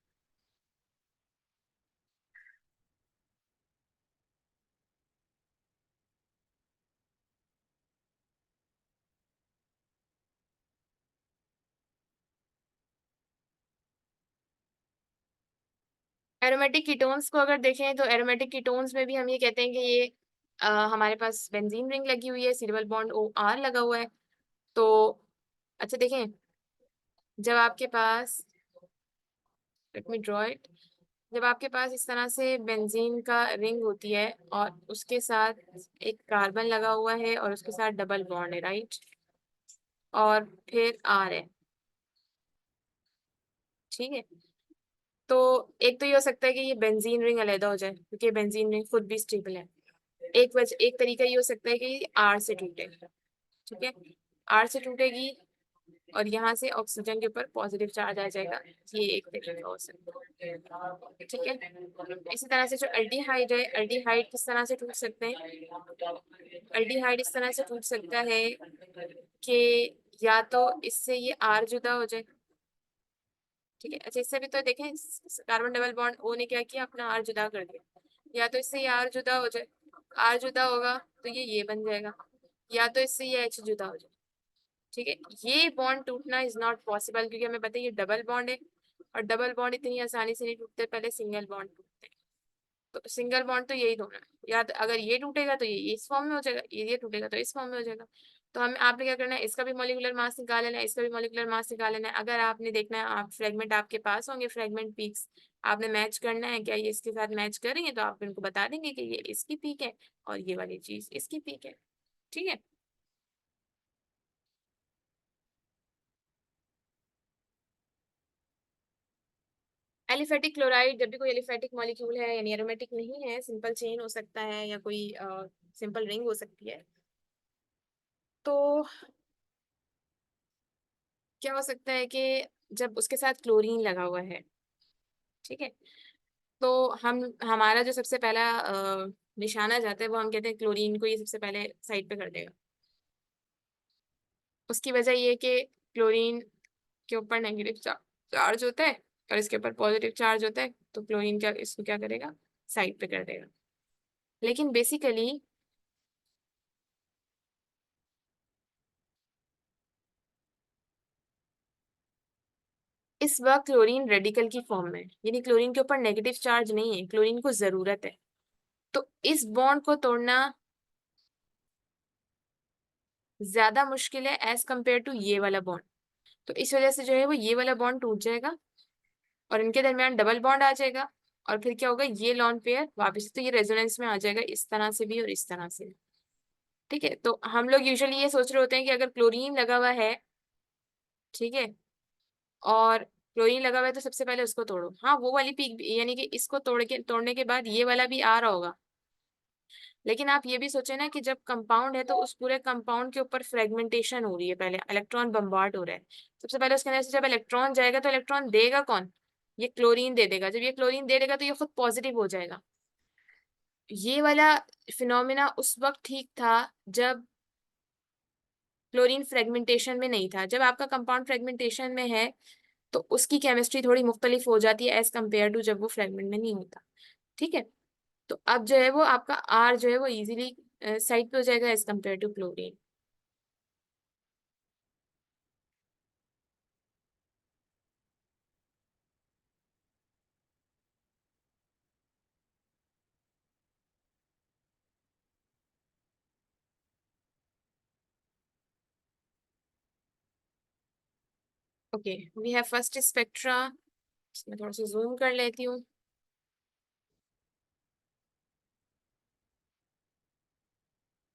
एरोमेटिक कीटोन्स को अगर देखें तो एरोमेटिक कीटोन्स में भी हम ये कहते हैं कि ये हमारे पास बेंजीन रिंग लगी हुई है, C double bond O R लगा हुआ है। तो अच्छा देखें, जब आपके पास, लेट मी ड्रॉ इट, जब आपके पास इस तरह से बेंजीन का रिंग होती है और उसके साथ एक कार्बन लगा हुआ है और उसके साथ डबल बॉन्ड है, राइट, और फिर आर है, ठीक है। तो एक तो ये हो सकता है कि ये बेंजीन रिंग अलग हो जाए क्योंकि बेंजीन रिंग खुद भी स्टेबल है। एक तरीका ये हो सकता है कि आर से टूटे, ठीक है, आर से टूटेगी और यहाँ से ऑक्सीजन के ऊपर पॉजिटिव चार्ज आ जाएगा, ये एक तरीका हो सकता है, ठीक है। इसी तरह से जो अल्डिहाइड है, अल्डिहाइड किस तरह से टूट सकते हैं, अल्डिहाइड इस तरह से टूट सकता है कि या तो इससे ये आर जुदा हो जाए, ठीक है। अच्छा इससे भी तो देखें, कार्बन डबल बॉन्ड ओ ने क्या किया, अपना आर जुदा कर दिया, या तो इससे ये आर जुदा हो जाए, आर जुदा होगा तो ये बन जाएगा, या तो इससे ये एच जुदा हो जाए, ठीक है। ये बॉन्ड टूटना इज नॉट पॉसिबल क्योंकि हमें पता है ये डबल बॉन्ड है, और डबल बॉन्ड इतनी आसानी से नहीं टूटते, पहले सिंगल बॉन्ड टूटते हैं। तो सिंगल बॉन्ड तो यही होना है, या तो अगर ये टूटेगा तो ये इस फॉर्म में हो जाएगा, ये टूटेगा तो इस फॉर्म में हो जाएगा। तो हमें आपने क्या करना है, इसका भी मॉलिक्यूलर मास निकाल लेना है, इसका भी मॉलिक्यूलर मास निकाल लेना है। अगर आपने देखना है, आप फ्रेगमेंट आपके पास होंगे, फ्रेगमेंट पीक्स आपने मैच करना है, क्या ये इसके साथ मैच कर रही है, तो आप इनको बता देंगे कि ये इसकी पीक है और ये वाली चीज इसकी पीक है, ठीक है। एलिफेटिक क्लोराइड जब भी कोई एलिफेटिक मॉलिक्यूल है, यानी एरोमेटिक नहीं है, सिंपल चेन हो सकता है या कोई सिंपल रिंग हो सकती है, तो क्या हो सकता है कि जब उसके साथ क्लोरीन लगा हुआ है, ठीक है, तो हम हमारा जो सबसे पहला निशाना जाता है वो हम कहते हैं क्लोरीन को ये सबसे पहले साइड पे कर देगा। उसकी वजह ये है कि क्लोरीन के ऊपर नेगेटिव चार्ज होता है और इसके ऊपर पॉजिटिव चार्ज होता है, तो क्लोरीन क्या इसको क्या करेगा, साइड पे कर देगा। लेकिन बेसिकली इस वक्त क्लोरीन रेडिकल की फॉर्म में, यानी क्लोरीन के ऊपर नेगेटिव चार्ज नहीं है, क्लोरीन को जरूरत है। तो इस बॉन्ड को तोड़ना ज्यादा मुश्किल है एज कंपेयर टू ये वाला बॉन्ड। तो इस वजह से जो है वो ये वाला बॉन्ड टूट जाएगा और इनके दरमियान डबल बॉन्ड आ जाएगा। और फिर क्या होगा, ये लॉन पेयर वापस तो ये रेजोनेंस में आ जाएगा, इस तरह से भी और इस तरह से भी। ठीक है, तो हम लोग यूजुअली ये सोच रहे होते हैं कि अगर क्लोरीन लगा हुआ है, ठीक है, और क्लोरीन लगा हुआ है तो सबसे पहले उसको तोड़ो। हाँ, वो वाली पीक यानी कि इसको तोड़ने के बाद ये वाला भी आ रहा होगा। लेकिन आप ये भी सोचे ना कि जब कंपाउंड है तो उस पूरे कंपाउंड के ऊपर फ्रेगमेंटेशन हो रही है, पहले इलेक्ट्रॉन बम्बार्ड हो रहा है। सबसे पहले उसके अंदर से जब इलेक्ट्रॉन जाएगा तो इलेक्ट्रॉन देगा कौन, ये क्लोरीन दे देगा। जब ये क्लोरीन दे देगा तो ये खुद पॉजिटिव हो जाएगा। ये वाला फिनोमिना उस वक्त ठीक था जब क्लोरीन फ्रेगमेंटेशन में नहीं था। जब आपका कंपाउंड फ्रेगमेंटेशन में है तो उसकी केमिस्ट्री थोड़ी मुख्तलिफ हो जाती है एज कम्पेयर टू जब वो फ्रेगमेंट में नहीं होता। ठीक है, तो अब जो है वो आपका आर जो है वो इजीली साइड पे हो जाएगा as compared to chlorine. Okay, we have first spectra. इसमें थोड़ा सा जूम कर लेती हूँ।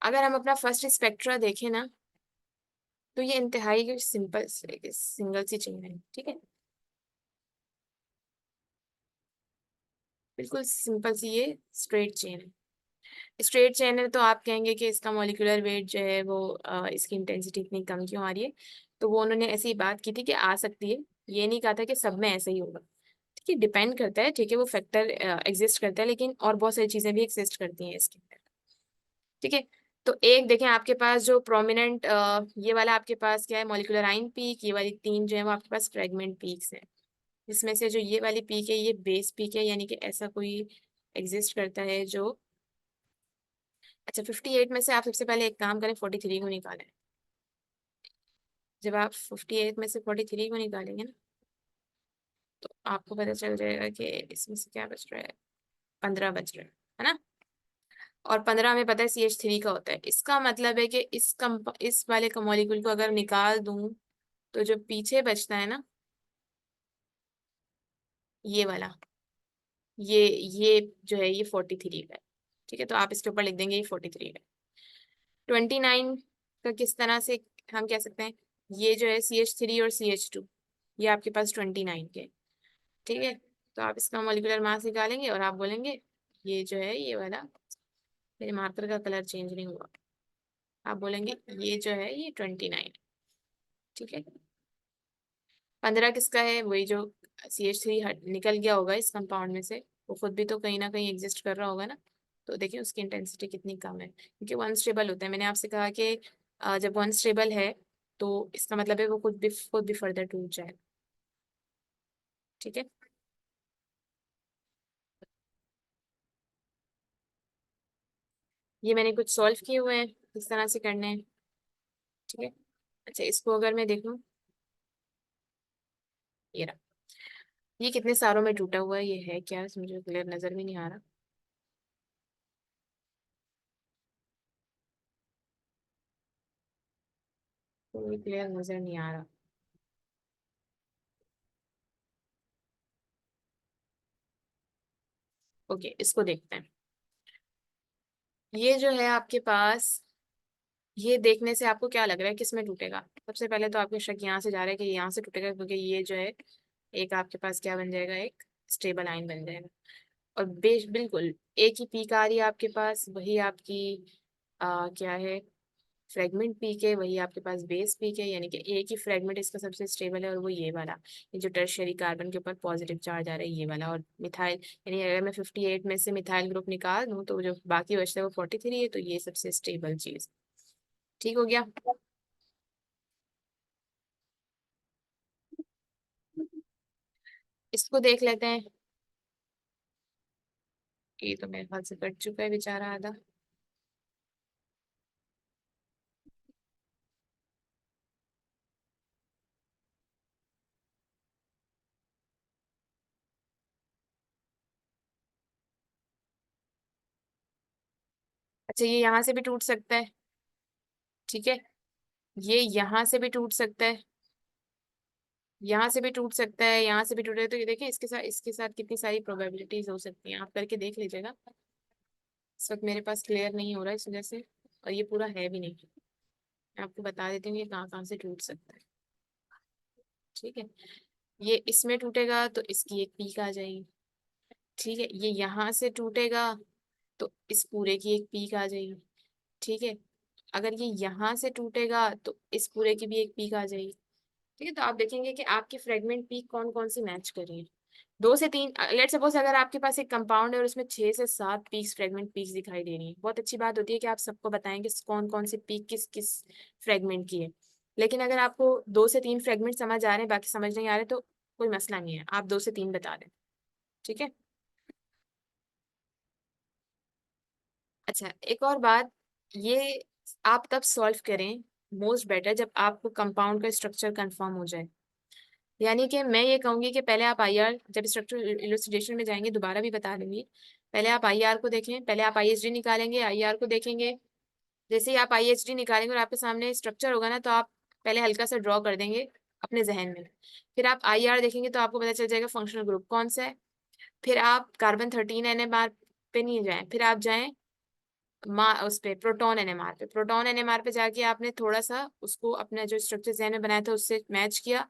अगर हम अपना फर्स्ट स्पेक्ट्रा देखें ना, तो ये इंतहाई सिंपल सिंगल सी चेन है। ठीक है, बिल्कुल सिंपल सी ये स्ट्रेट चेन है। स्ट्रेट चेन है तो आप कहेंगे कि इसका मॉलिक्यूलर वेट जो है वो इसकी इंटेंसिटी इतनी कम क्यों आ रही है। तो वो उन्होंने ऐसी बात की थी कि आ सकती है, ये नहीं कहा था कि सब में ऐसा ही होगा। ठीक है, डिपेंड करता है। ठीक है, वो फैक्टर एग्जिस्ट करता है, लेकिन और बहुत सारी चीजें भी एग्जिस्ट करती हैं इसके अंदर। ठीक है, तो एक देखें आपके पास जो प्रोमिनेंट ये वाला आपके पास क्या है, मॉलिक्यूलर आइन पीक। ये वाली तीन जो है वो आपके पास फ्रेगमेंट पीक्स हैं, जिसमें से जो ये वाली पीक है ये बेस पीक है, यानी कि ऐसा कोई एग्जिस्ट करता है जो। अच्छा, 58 में से आप सबसे पहले एक काम करें, 43 को निकालें। जब आप 58 में से 43 को निकालेंगे ना, तो आपको पता चल जाएगा कि इसमें से क्या बच रहा है, 15 बच रहा है ना। और 15 में पता है CH3 का होता है। इसका मतलब है कि इस वाले का मॉलिक्यूल को अगर निकाल दूं तो जो पीछे बचता है ना, ये वाला, ये जो है ये 43 का है। ठीक है, तो आप इसके ऊपर लिख देंगे ये 43 का। 29 का किस तरह से हम कह सकते हैं, ये जो है CH3 और CH2, ये आपके पास 29 के। ठीक है, तो आप इसका मॉलिक्यूलर मास निकालेंगे और आप बोलेंगे ये जो है ये वाला, मेरे मार्कर का कलर चेंज नहीं हुआ, आप बोलेंगे ये जो है ये 29। ठीक है, 15 किसका है, वही जो CH3 निकल गया होगा इस कंपाउंड में से, वो खुद भी तो कहीं ना कहीं एग्जिस्ट कर रहा होगा ना। तो देखिए उसकी इंटेंसिटी कितनी कम है, क्योंकि वन स्टेबल होता है। मैंने आपसे कहा कि जब वन स्टेबल है तो इसका मतलब है वो खुद भी फर्दर टूट जाएगा। ठीक है, ये मैंने कुछ सॉल्व किए हुए हैं, किस तरह से करने हैं। ठीक है, अच्छा इसको अगर मैं देखूं, ये रहा, ये कितने सारों में टूटा हुआ है, ये है क्या, मुझे क्लियर नजर भी नहीं आ रहा। कोई क्लियर नजर नहीं आ रहा। ओके, इसको देखते हैं। ये जो है आपके पास, ये देखने से आपको क्या लग रहा है किसमें टूटेगा। सबसे पहले तो आपके शक यहाँ से जा रहा है कि यहाँ से टूटेगा, क्योंकि ये जो है एक आपके पास क्या बन जाएगा, एक स्टेबल आइन बन जाएगा। और बिल्कुल एक ही पीक आ रही है आपके पास, वही आपकी क्या है, फ्रेगमेंट पीक है, वही आपके पास बेस पीक है। यानी कि एक ही फ्रेगमेंट इसका सबसे स्टेबल है, और वो ये वाला, ये जो टर्शियरी कार्बन के ऊपर पॉजिटिव चार्ज आ रहा है ये वाला। और मिथाइल, यानी अगर मैं 58 में से मिथाइल ग्रुप निकाल दूं तो जो बाकी बचता है वो 43 है, तो ये सबसे स्टेबल चीज। ठीक हो गया। इसको देख लेते हैं। ये तो मेरे ख्याल से कट चुका है बेचारा आधा। अच्छा ये यहाँ से भी टूट सकता है, ठीक है, ये यहाँ से भी टूट सकता है, यहाँ से भी टूट सकता है, यहाँ से भी टूटे, तो ये देखिए इसके साथ कितनी सारी प्रोबेबिलिटीज हो सकती हैं, आप करके देख लीजिएगा। इस वक्त मेरे पास क्लियर नहीं हो रहा है इस वजह से, और ये पूरा है भी नहीं। मैं आपको बता देती हूँ ये कहाँ कहाँ से टूट सकता है, ठीक है। ये इसमें टूटेगा तो इसकी एक पीक आ जाएगी, ठीक है। ये यहाँ से टूटेगा तो इस पूरे की एक पीक आ जाएगी, ठीक है। अगर ये यहाँ से टूटेगा तो इस पूरे की भी एक पीक आ जाएगी, ठीक है। तो आप देखेंगे कि आपकी फ्रेगमेंट पीक कौन कौन सी मैच कर रही है। 2 से 3, लेट सपोज अगर आपके पास एक कंपाउंड है और उसमें 6 से 7 पीक्स, फ्रेगमेंट पीक्स दिखाई दे रही है, बहुत अच्छी बात होती है कि आप सबको बताएंगे कौन कौन सी पीक किस किस फ्रेगमेंट की है। लेकिन अगर आपको 2 से 3 फ्रेगमेंट समझ आ रहे हैं, बाकी समझ नहीं आ रहे, तो कोई मसला नहीं है, आप 2 से 3 बता दें, ठीक है। अच्छा एक और बात, ये आप तब सॉल्व करें मोस्ट बेटर जब आपको कंपाउंड का स्ट्रक्चर कंफर्म हो जाए। यानी कि मैं ये कहूंगी कि पहले आप आईआर, जब स्ट्रक्चर इलुस्ट्रेशन में जाएंगे दोबारा भी बता दूंगी, पहले आप आईआर को देखें, पहले आप आईएसडी निकालेंगे, आईआर को देखेंगे। जैसे ही आप आईएसडी निकालेंगे और आपके सामने स्ट्रक्चर होगा ना, तो आप पहले हल्का सा ड्रॉ कर देंगे अपने जहन में। फिर आप आईआर देखेंगे तो आपको पता चल जाएगा फंक्शनल ग्रुप कौन सा है। फिर आप कार्बन 13 NMR पे नहीं जाएं, फिर आप जाएं उस पे प्रोटॉन एनएमआर पे, प्रोटॉन एनएमआर पे जाके आपने थोड़ा सा उसको अपना जो स्ट्रक्चर जहन में बनाया था उससे मैच किया,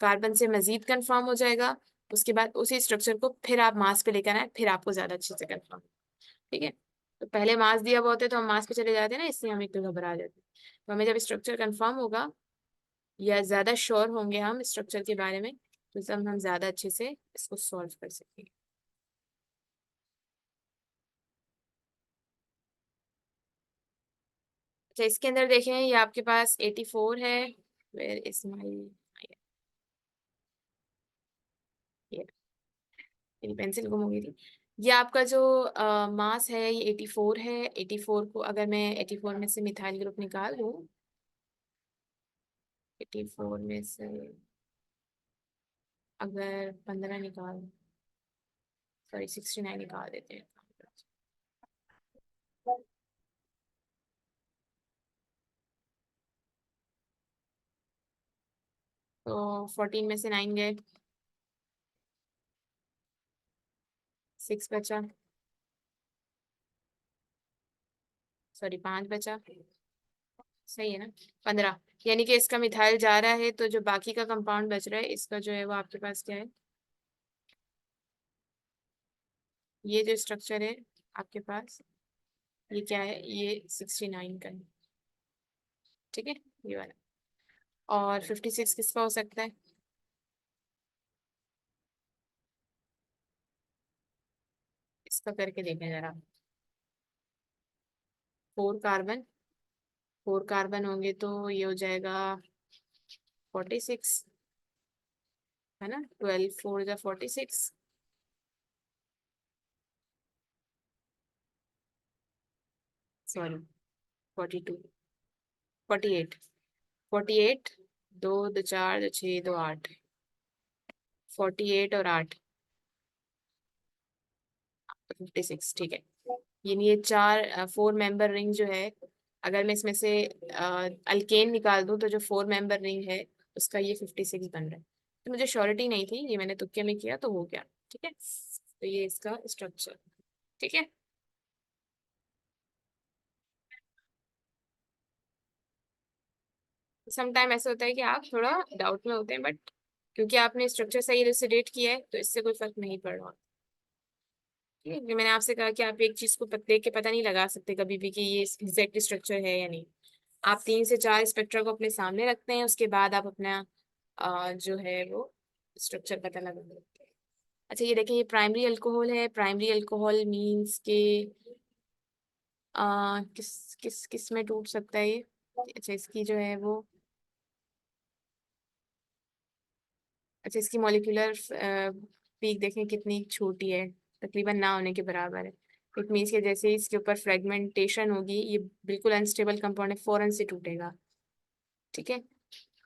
कार्बन से मजीद कंफर्म हो जाएगा। उसके बाद उसी स्ट्रक्चर को फिर आप मास पे लेकर आए, फिर आपको ज्यादा अच्छे से कंफर्म, ठीक है। तो पहले मास दिया हुआ होता है तो हम मास पे चले जाते हैं ना, इसलिए हम एक तो घबरा जाते हैं। तो हमें जब स्ट्रक्चर कंफर्म होगा या ज्यादा श्योर होंगे हम स्ट्रक्चर के बारे में, तो तब हम ज्यादा अच्छे से इसको सॉल्व कर सकेंगे। अच्छा इसके अंदर देखें, ये आपके पास 84 है, वेयर इज माई, मेरी पेंसिल गुम हो गई थी। ये आपका जो मास है ये 84 है। 84 को अगर मैं 84 में से मिथाइल ग्रुप निकाल दूं, 84 में से अगर 15 निकाल, सॉरी 69 निकाल देते हैं, तो 14 में से 9 गए, 6 बचा, सॉरी 5 बचा, सही है ना, 15। यानी कि इसका मिथाइल जा रहा है, तो जो बाकी का कंपाउंड बच रहा है इसका जो है वो आपके पास क्या है, ये जो स्ट्रक्चर है आपके पास, ये क्या है, ये 69 का है, ठीक है, ये वाला। और 56 किसका हो सकता है, इसका करके देखें जरा। 4 कार्बन, 4 कार्बन होंगे तो ये हो जाएगा 46, है ना, 12 4 जा 46, सॉरी 42, 48, 48, 2 2 4 2 6 2 8, 48 और 8, 56, ठीक है। ये 4 मेंबर रिंग जो है, अगर मैं इसमें से अल्केन निकाल दूं तो जो 4 मेंबर रिंग है उसका ये 56 बन रहा है। तो मुझे श्योरिटी नहीं थी, ये मैंने तुक्के में किया तो हो गया, ठीक है। तो ये इसका स्ट्रक्चर, ठीक है। सम टाइम ऐसा होता है कि आप थोड़ा डाउट में होते हैं, बट क्योंकि आपने स्ट्रक्चर सही इलुसिडेट किया है तो इससे कोई फर्क नहीं पड़ रहा, ठीक है। क्योंकि मैंने आपसे कहा कि आप एक चीज को देख के पता नहीं लगा सकते कभी भी कि ये एग्जैक्ट स्ट्रक्चर है या नहीं। आप 3 से 4 स्पेक्ट्रा को अपने सामने रखते हैं, उसके बाद आप अपना जो है वो स्ट्रक्चर पता लगा सकते हैं। अच्छा ये देखिए, ये प्राइमरी अल्कोहल है, प्राइमरी अल्कोहल मीन्स के किस किस किस में टूट सकता है ये। अच्छा इसकी जो है वो, अच्छा इसकी मॉलिक्यूलर पीक देखें कितनी छोटी है, तकरीबन ना होने के बराबर है। इट मीन्स कि जैसे ही इसके ऊपर फ्रेगमेंटेशन होगी, ये बिल्कुल अनस्टेबल कंपाउंड है, फौरन से टूटेगा। ठीक है,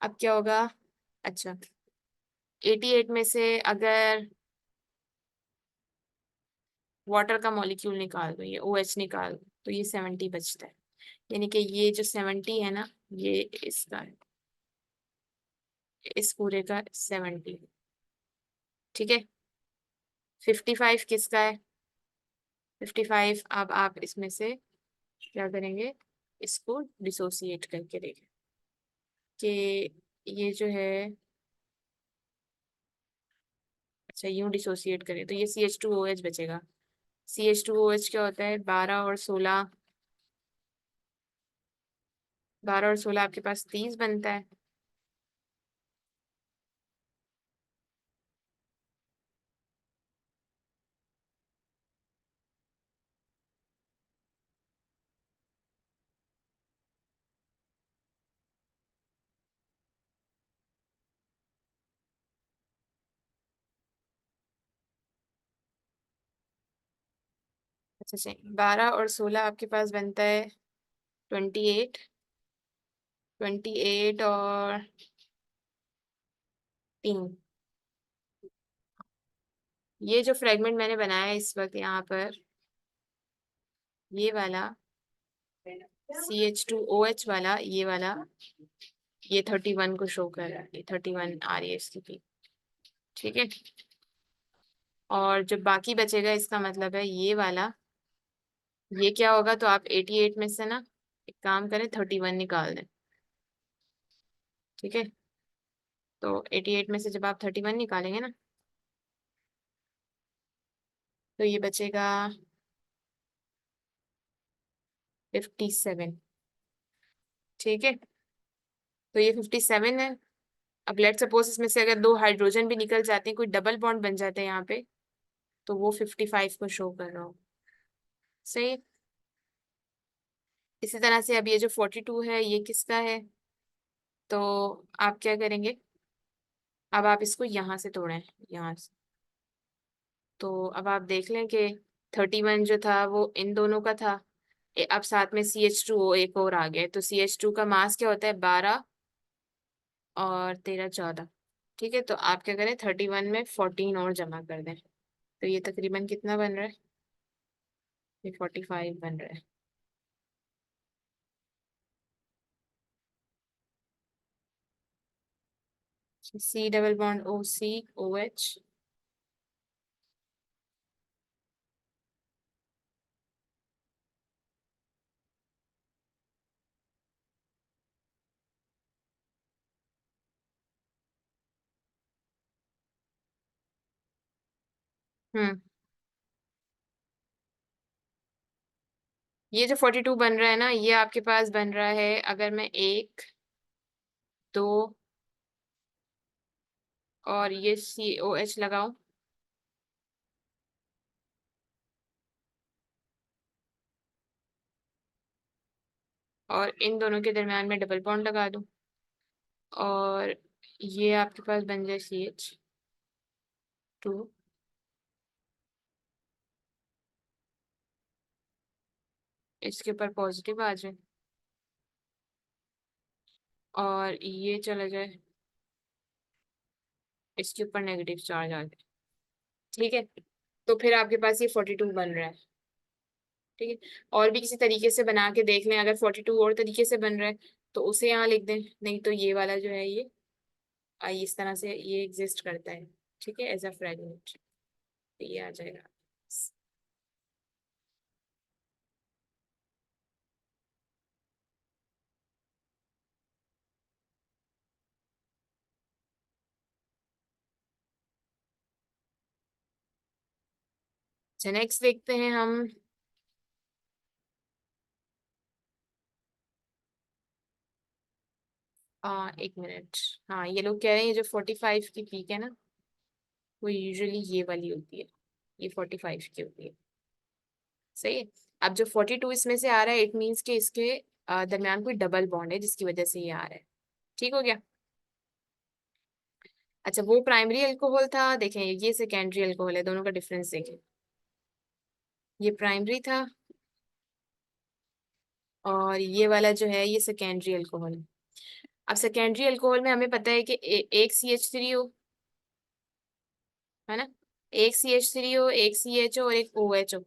अब क्या होगा? अच्छा, 88 में से अगर वाटर का मॉलिक्यूल निकाल दो, ये OH निकाल दो, तो ये 70 बचता है। यानी कि ये जो 70 है ना, ये इसका है, इस पूरे का 70। ठीक है, 55 किसका है? 55 अब आप इसमें से क्या करेंगे, इसको डिसोसिएट करके देखें कि ये जो है, अच्छा यूं डिसोसिएट करें तो ये CH2OH बचेगा। CH2OH क्या होता है? 12 और 16, 12 और 16 आपके पास 30 बनता है। अच्छा अच्छा, 12 और 16 आपके पास बनता है 28। 28 और 3, ये जो फ्रेगमेंट मैंने बनाया है इस वक्त यहाँ पर, ये वाला CH2OH वाला, ये वाला, ये 31 को शो कर रहा है, ये 31 आ रही है इसकी पीक। ठीक है, और जो बाकी बचेगा इसका मतलब है ये वाला, ये क्या होगा? तो आप 88 में से ना एक काम करें, 31 निकाल दें। ठीक है, तो 88 में से जब आप 31 निकालेंगे ना, तो ये बचेगा 57। ठीक है, तो ये 57 है। अब लेट सपोज इसमें से अगर 2 हाइड्रोजन भी निकल जाते हैं, कोई डबल बॉन्ड बन जाते हैं यहाँ पे, तो वो 55 को शो कर रहा हो। सही है? इसी तरह से अब ये जो 42 है, ये किसका है? तो आप क्या करेंगे, अब आप इसको यहाँ से तोड़ें, यहाँ से। तो अब आप देख लें कि 31 जो था वो इन दोनों का था, अब साथ में CH2O एक और आ गया है, तो CH2 का मास क्या होता है? 12 और 13 14। ठीक है, तो आप क्या करें, 31 में 14 और जमा कर दें, तो ये तकरीबन कितना बन रहा है? ये 45 बन रहा है। C double bond OC OH। हम्म, ये जो 42 बन रहा है ना, ये आपके पास बन रहा है, अगर मैं 1 2 और ये COH लगाऊं, और इन दोनों के दरम्यान में डबल बॉन्ड लगा दूं, और ये आपके पास बन जाए CH2, इसके ऊपर पॉजिटिव आ जाए, और ये चला जाए, इसके ऊपर नेगेटिव चार्ज आ जाए। ठीक है, तो फिर आपके पास ये 42 बन रहा है। ठीक है, और भी किसी तरीके से बना के देख लें, अगर 42 और तरीके से बन रहा है तो उसे यहाँ लिख दें, नहीं तो ये वाला जो है ये इस तरह से ये एग्जिस्ट करता है। ठीक है, एज अ फ्रेगमेंट, ये आ जाएगा। अच्छा, नेक्स्ट देखते हैं हम। एक मिनट। हाँ, ये लोग कह रहे हैं ये जो 45 की पीक है ना, वो यूजुअली ये वाली होती है, ये 45 की होती है। सही है, अब जो 42 इसमें से आ रहा है, इट मीन्स कि इसके दरम्यान कोई डबल बॉन्ड है जिसकी वजह से ये आ रहा है। ठीक हो गया? अच्छा, वो प्राइमरी अल्कोहल था, देखें ये सेकेंडरी अल्कोहल है, दोनों का डिफरेंस देखें। ये प्राइमरी था और ये वाला जो है ये सेकेंडरी अल्कोहल है। अब सेकेंडरी अल्कोहल में हमें पता है कि एक CH3 हो, है ना, एक CH3 हो, एक CH हो और एक OH हो।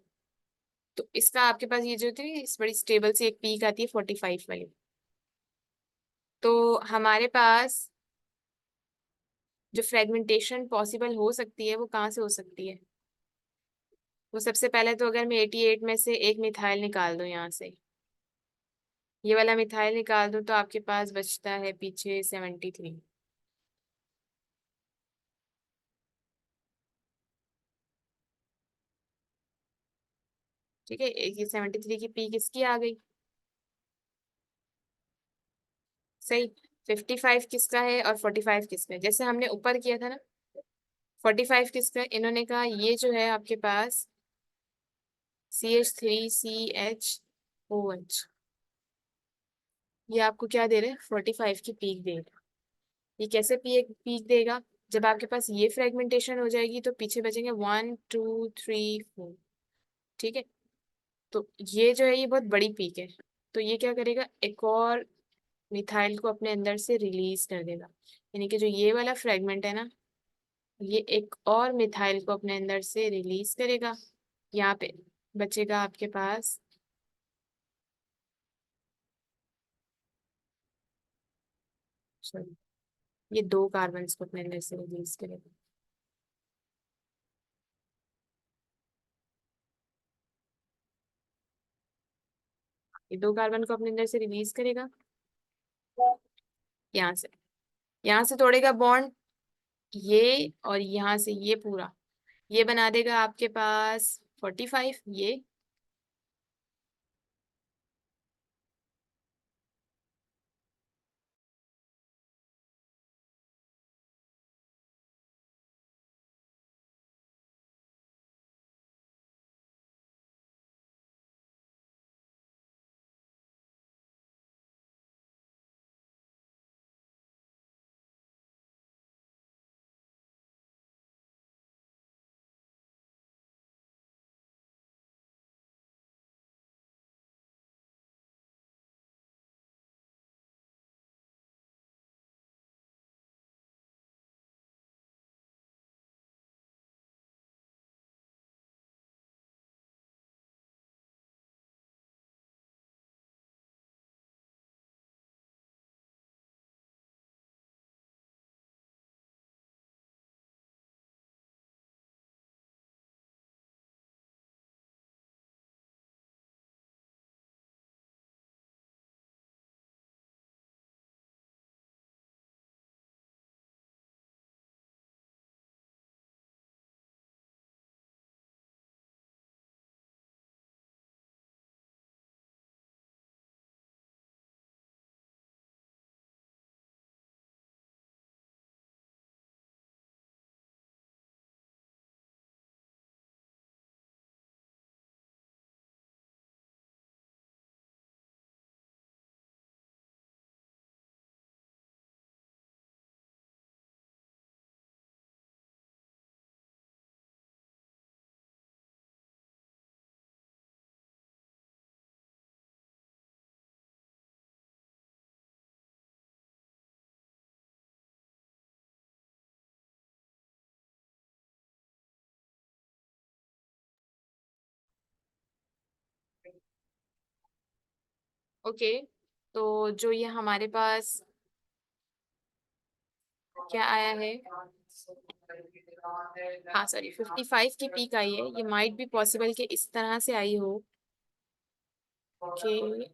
तो इसका आपके पास ये जो थी इस बड़ी स्टेबल सी एक पीक आती है 45 वाली। तो हमारे पास जो फ्रेगमेंटेशन पॉसिबल हो सकती है वो कहाँ से हो सकती है? वो सबसे पहले तो अगर मैं 88 में से एक मिथाइल निकाल दूं, यहाँ से ये वाला मिथाइल निकाल दूं, तो आपके पास बचता है पीछे 73। ठीक है, एक ये 73 की पीक इसकी आ गई। सही। 55 किसका है और 45 किसका है? जैसे हमने ऊपर किया था ना, 45 किसका है? इन्होंने कहा ये जो है आपके पास CH3CHOH, ये आपको क्या दे रहे हैं? 45 की पीक दे रहे हैं। ये कैसे पीक देगा? जब आपके पास ये फ्रेगमेंटेशन हो जाएगी तो पीछे बचेंगे 1 2 3 4। ठीक है, तो ये जो है ये बहुत बड़ी पीक है। तो ये क्या करेगा, एक और मिथाइल को अपने अंदर से रिलीज कर देगा। यानी कि जो ये वाला फ्रेगमेंट है ना, ये एक और मिथाइल को अपने अंदर से रिलीज करेगा। यहाँ पे बचेगा आपके पास, सॉरी, ये 2 कार्बन को अपने अंदर से रिलीज करेगा। ये 2 कार्बन को अपने अंदर से रिलीज करेगा यहाँ से, यहाँ से तोड़ेगा बॉन्ड ये, और यहाँ से ये पूरा ये बना देगा आपके पास 45 ये। ओके, तो जो ये हमारे पास क्या आया है, हाँ सॉरी 55 की पीक आई है। ये माइट भी पॉसिबल कि इस तरह से आई हो कि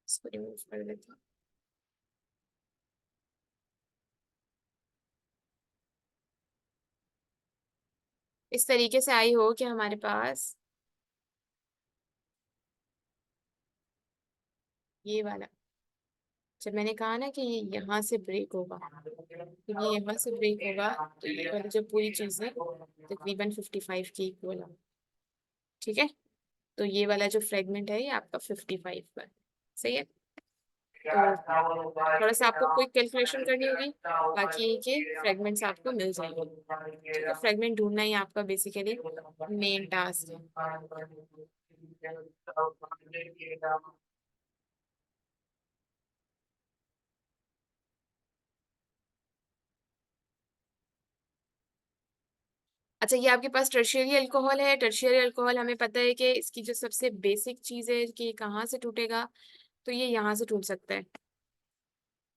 इसको रिमूव कर देते हैं। इस तरीके से आई हो कि हमारे पास ये वाला, जब मैंने कहा ना कि ये यहाँ से ब्रेक होगा, तो ये यहाँ से ब्रेक होगा, तो ये वाली जो पूरी चीज है तकरीबन 55 की इक्वल है। ठीक है, तो ये वाला जो फ्रेगमेंट है ये आपका 55 पर, सही है। तो थोड़ा सा आपको क्विक कैलकुलेशन करनी होगी, बाकी के फ्रेगमेंट्स आपको मिल जाएंगे। ठीक है, फ्रेगमेंट ढूंढना ही आपका बेसिकली मेन टास्क है। अच्छा, ये आपके पास टर्शियरी अल्कोहल है। टर्शियरी अल्कोहल हमें पता है कि इसकी जो सबसे बेसिक चीज है कि कहाँ से टूटेगा, तो ये यहाँ से टूट सकता है।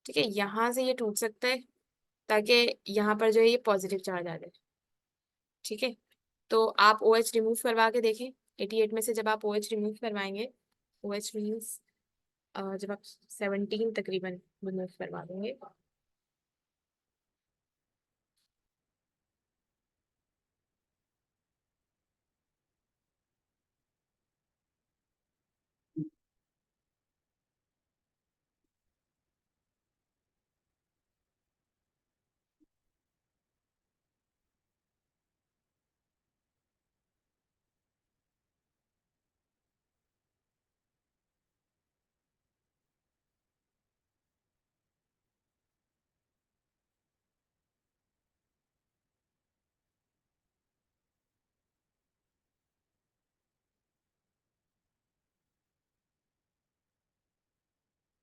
ठीक है, यहाँ से ये टूट सकता है ताकि यहाँ पर जो है ये पॉजिटिव चार्ज आ जाए। ठीक है, तो आप OH रिमूव करवा के देखें। 88 में से जब आप OH रिमूव करवाएंगे, OH मीन्स जब आप 17 तकरीबन रिमूव करवा देंगे,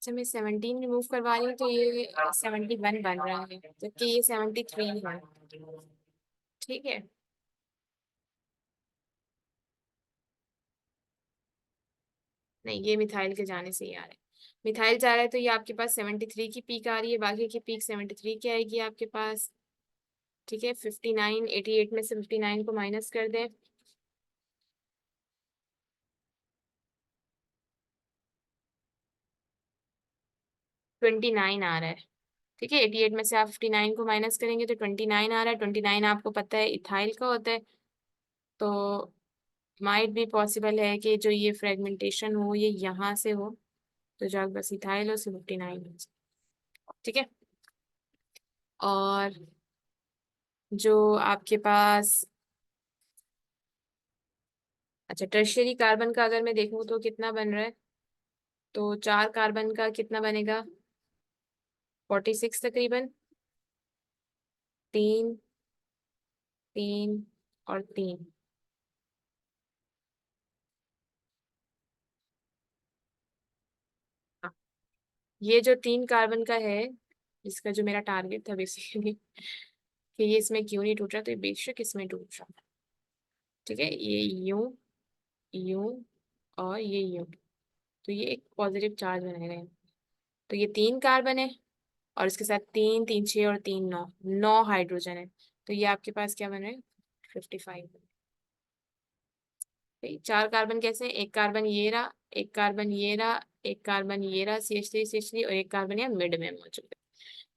जब मैं 17 रिमूव करवा रही हूँ तो ये 71 बन रहा है, जबकि ये 73 है। ठीक है, नहीं ये मिथाइल के जाने से ही आ रहा है। मिथाइल जा रहा है तो ये आपके पास 73 की पीक आ रही है, बाकी की पीक 73 की आएगी आपके पास। ठीक है, 59, 88 में से 59 को माइनस कर दें, 29 आ रहा है। ठीक है, 88 में से आप 59 को माइनस करेंगे तो 29 आ रहा है। 29 आपको पता है इथाइल का होता है, तो माइट भी पॉसिबल है कि जो ये फ्रेगमेंटेशन हो ये यहाँ से हो, तो जो बस इथाइल हो, 59 हो। ठीक है, और जो आपके पास, अच्छा टर्शियरी कार्बन का अगर मैं देखूँ तो कितना बन रहा है, तो 4 कार्बन का कितना बनेगा, 46 तकरीबन। 3, 3 और 3। हाँ, ये जो 3 कार्बन का है, इसका जो मेरा टारगेट था बेसिकली कि ये इसमें क्यों नहीं टूट रहा, तो ये बेशक इसमें टूट रहा है। ठीक है, ये यूं, यूं और ये यूं, तो ये एक पॉजिटिव चार्ज बने रहे हैं। तो ये 3 कार्बन है और इसके साथ 3, 3, 6 और 3, 9, 9 हाइड्रोजन है। तो ये आपके पास क्या बन रहे हैं, 55। 4 कार्बन कैसे हैं? एक कार्बन ये रहा, एक कार्बन ये रहा, एक कार्बन ये रहा, CH3 CH3, और एक कार्बन यहाँ मिड में मौजूद है।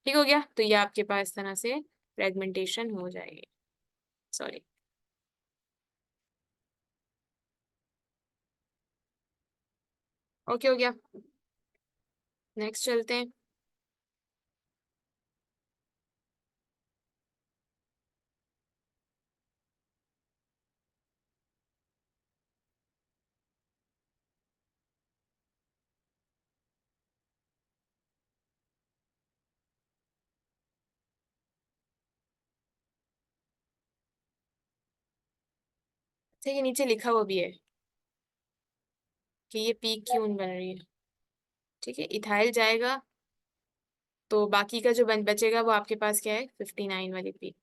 ठीक हो गया, तो ये आपके पास इस तरह से फ्रेगमेंटेशन हो जाएगी। सॉरी, ओके हो गया। नेक्स्ट चलते हैं। अच्छा, ये नीचे लिखा हुआ भी है कि ये पीक क्यों बन रही है। ठीक है, इथाइल जाएगा तो बाकी का जो बचेगा वो आपके पास क्या है, 59 वाली पीक।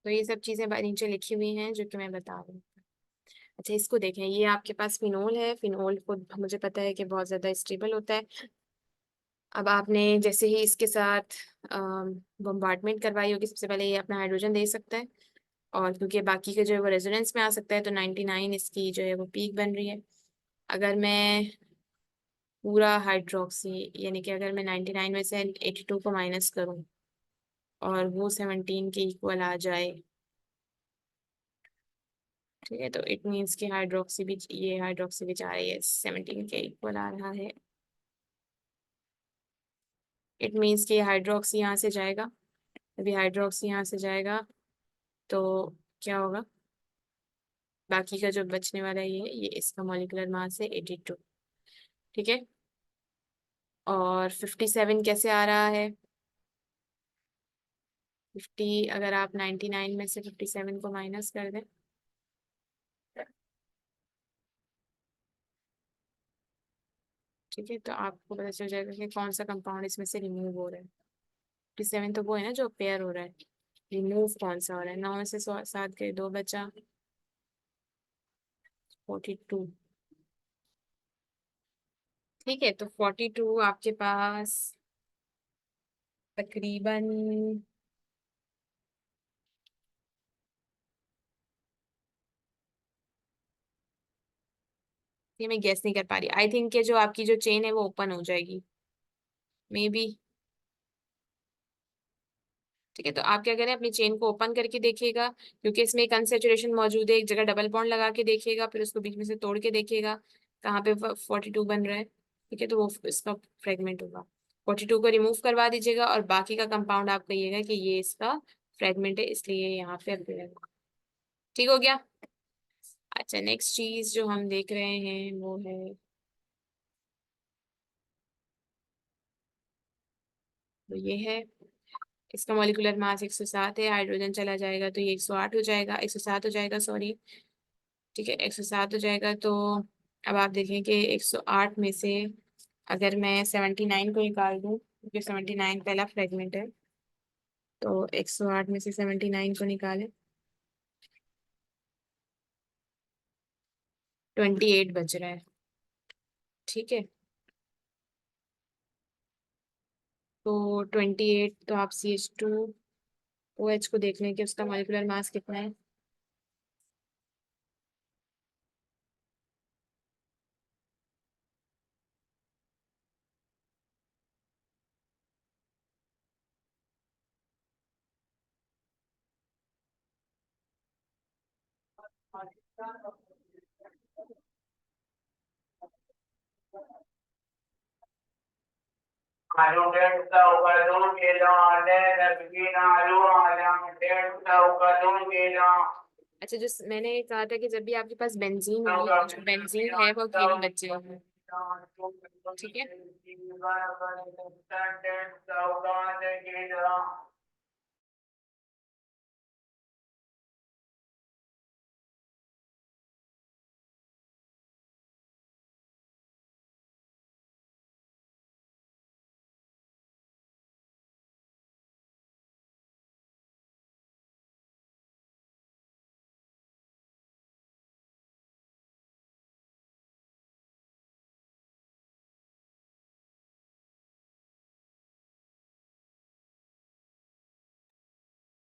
तो ये सब चीजें नीचे लिखी हुई हैं जो कि मैं बता रही हूँ। अच्छा, इसको देखें, ये आपके पास फिनोल है। फिनोल को मुझे पता है कि बहुत ज्यादा स्टेबल होता है। अब आपने जैसे ही इसके साथ बम्बार्डमेंट करवाई होगी, सबसे पहले ये अपना हाइड्रोजन दे सकता है, और क्योंकि बाकी के जो है वो रेजोनेंस में आ सकता है, तो 99 इसकी जो है वो पीक बन रही है। अगर मैं पूरा हाइड्रोक्सी, यानी कि अगर मैं 99 में से 82 को माइनस करूं और वो 17 के इक्वल आ जाए, ठीक है, तो इट मीन्स कि हाइड्रोक्सी भी, ये हाइड्रोक्सी भी जा रही है, 17 के इक्वल आ रहा है। इट मीन्स कि हाइड्रोक्सी यहाँ से जाएगा, अभी हाइड्रोक्सी यहाँ से जाएगा तो क्या होगा, बाकी का जो बचने वाला है ये इसका मॉलिक्यूलर मास है 82। ठीक है, और 57 कैसे आ रहा है? 50, अगर आप 99 में से 57 को माइनस कर दें, ठीक है, तो आपको पता चल जाएगा कि कौन सा कंपाउंड इसमें से रिमूव हो रहा है। 57 तो वो है ना जो पेयर हो रहा है, रिमूव कौन सा हो रहा है? 9 में से 7 के 2 बचा, 42। ठीक है, तो 42 आपके पास तकरीबन, ये मैं गेस नहीं कर पा रही, आई थिंक कि जो आपकी जो चेन है वो ओपन हो जाएगी मे बी। ठीक है, तो आप क्या करें, अपनी चेन को ओपन करके देखिएगा, क्योंकि इसमें एक अनसेचुरेशन मौजूद है, एक जगह डबल बॉन्ड लगा के देखिएगा, फिर उसको बीच में से तोड़ के देखिएगा कहाँ पे 42 बन रहा है। ठीक है, तो वो इसका फ्रेगमेंट होगा। 42 को रिमूव करवा दीजिएगा और बाकी का कंपाउंड आप कहिएगा कि ये इसका फ्रेगमेंट है, इसलिए यहाँ पे अवेलेबल होगा। ठीक हो गया? अच्छा, नेक्स्ट चीज जो हम देख रहे हैं वो है, तो ये है, इसका मॉलिक्यूलर मास 107 है, हाइड्रोजन चला जाएगा तो ये 108 हो जाएगा, 107 हो जाएगा, सॉरी। ठीक है, 107 हो जाएगा, तो अब आप देखें कि 108 में से अगर मैं 79 को निकाल दूं, क्योंकि 79 पहला फ्रेगमेंट है, तो 108 में से 79 को निकालें, 28 बच रहा है। ठीक है, तो 28, तो आप CH2OH को देख लें कि उसका मॉलिक्यूलर मास कितना है। अच्छा, जो मैंने कहा था कि जब भी आपके पास बेंजीन होगी तो जो बेंजीन है वो अकेली बच जाएगी। ठीक है,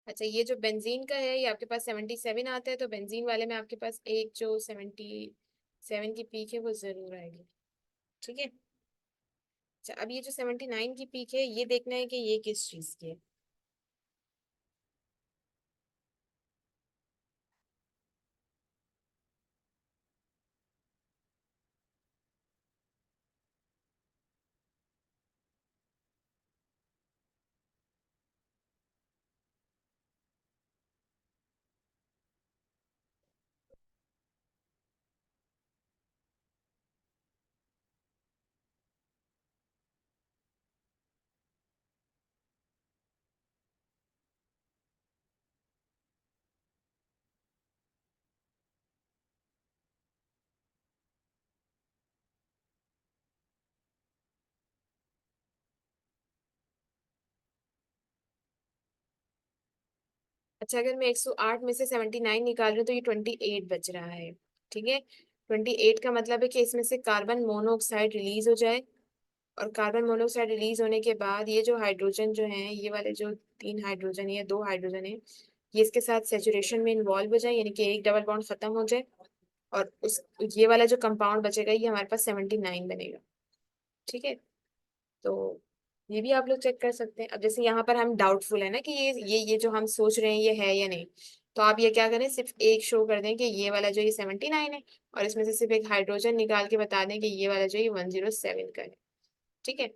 अच्छा, ये जो बेंजीन का है ये आपके पास 77 आता है, तो बेंजीन वाले में आपके पास एक जो 77 की पीक है वो जरूर आएगी। ठीक है, अच्छा, अब ये जो 79 की पीक है ये देखना है कि ये किस चीज की है। अच्छा, अगर मैं 108 में से 79 निकाल रही हूँ तो ये 28 बच रहा है। ठीक है, 28 का मतलब है कि इसमें से कार्बन मोनोऑक्साइड रिलीज हो जाए, और कार्बन मोनोऑक्साइड रिलीज होने के बाद ये जो हाइड्रोजन जो है, ये वाले जो 3 हाइड्रोजन है, 2 हाइड्रोजन है, ये इसके साथ सेचुरेशन में इन्वॉल्व हो जाए, यानी कि एक डबल बॉन्ड खत्म हो जाए, और उस ये वाला जो कंपाउंड बचेगा ये हमारे पास 79 बनेगा। ठीक है, तो ये भी आप लोग चेक कर सकते हैं। अब जैसे यहाँ पर हम डाउटफुल है ना कि ये जो हम सोच रहे हैं ये है या नहीं, तो आप ये क्या करें, सिर्फ एक शो कर दें कि ये वाला जो ये 79 है, और इसमें से सिर्फ एक हाइड्रोजन निकाल के बता दें कि ये वाला जो ये 107 का है। ठीक है,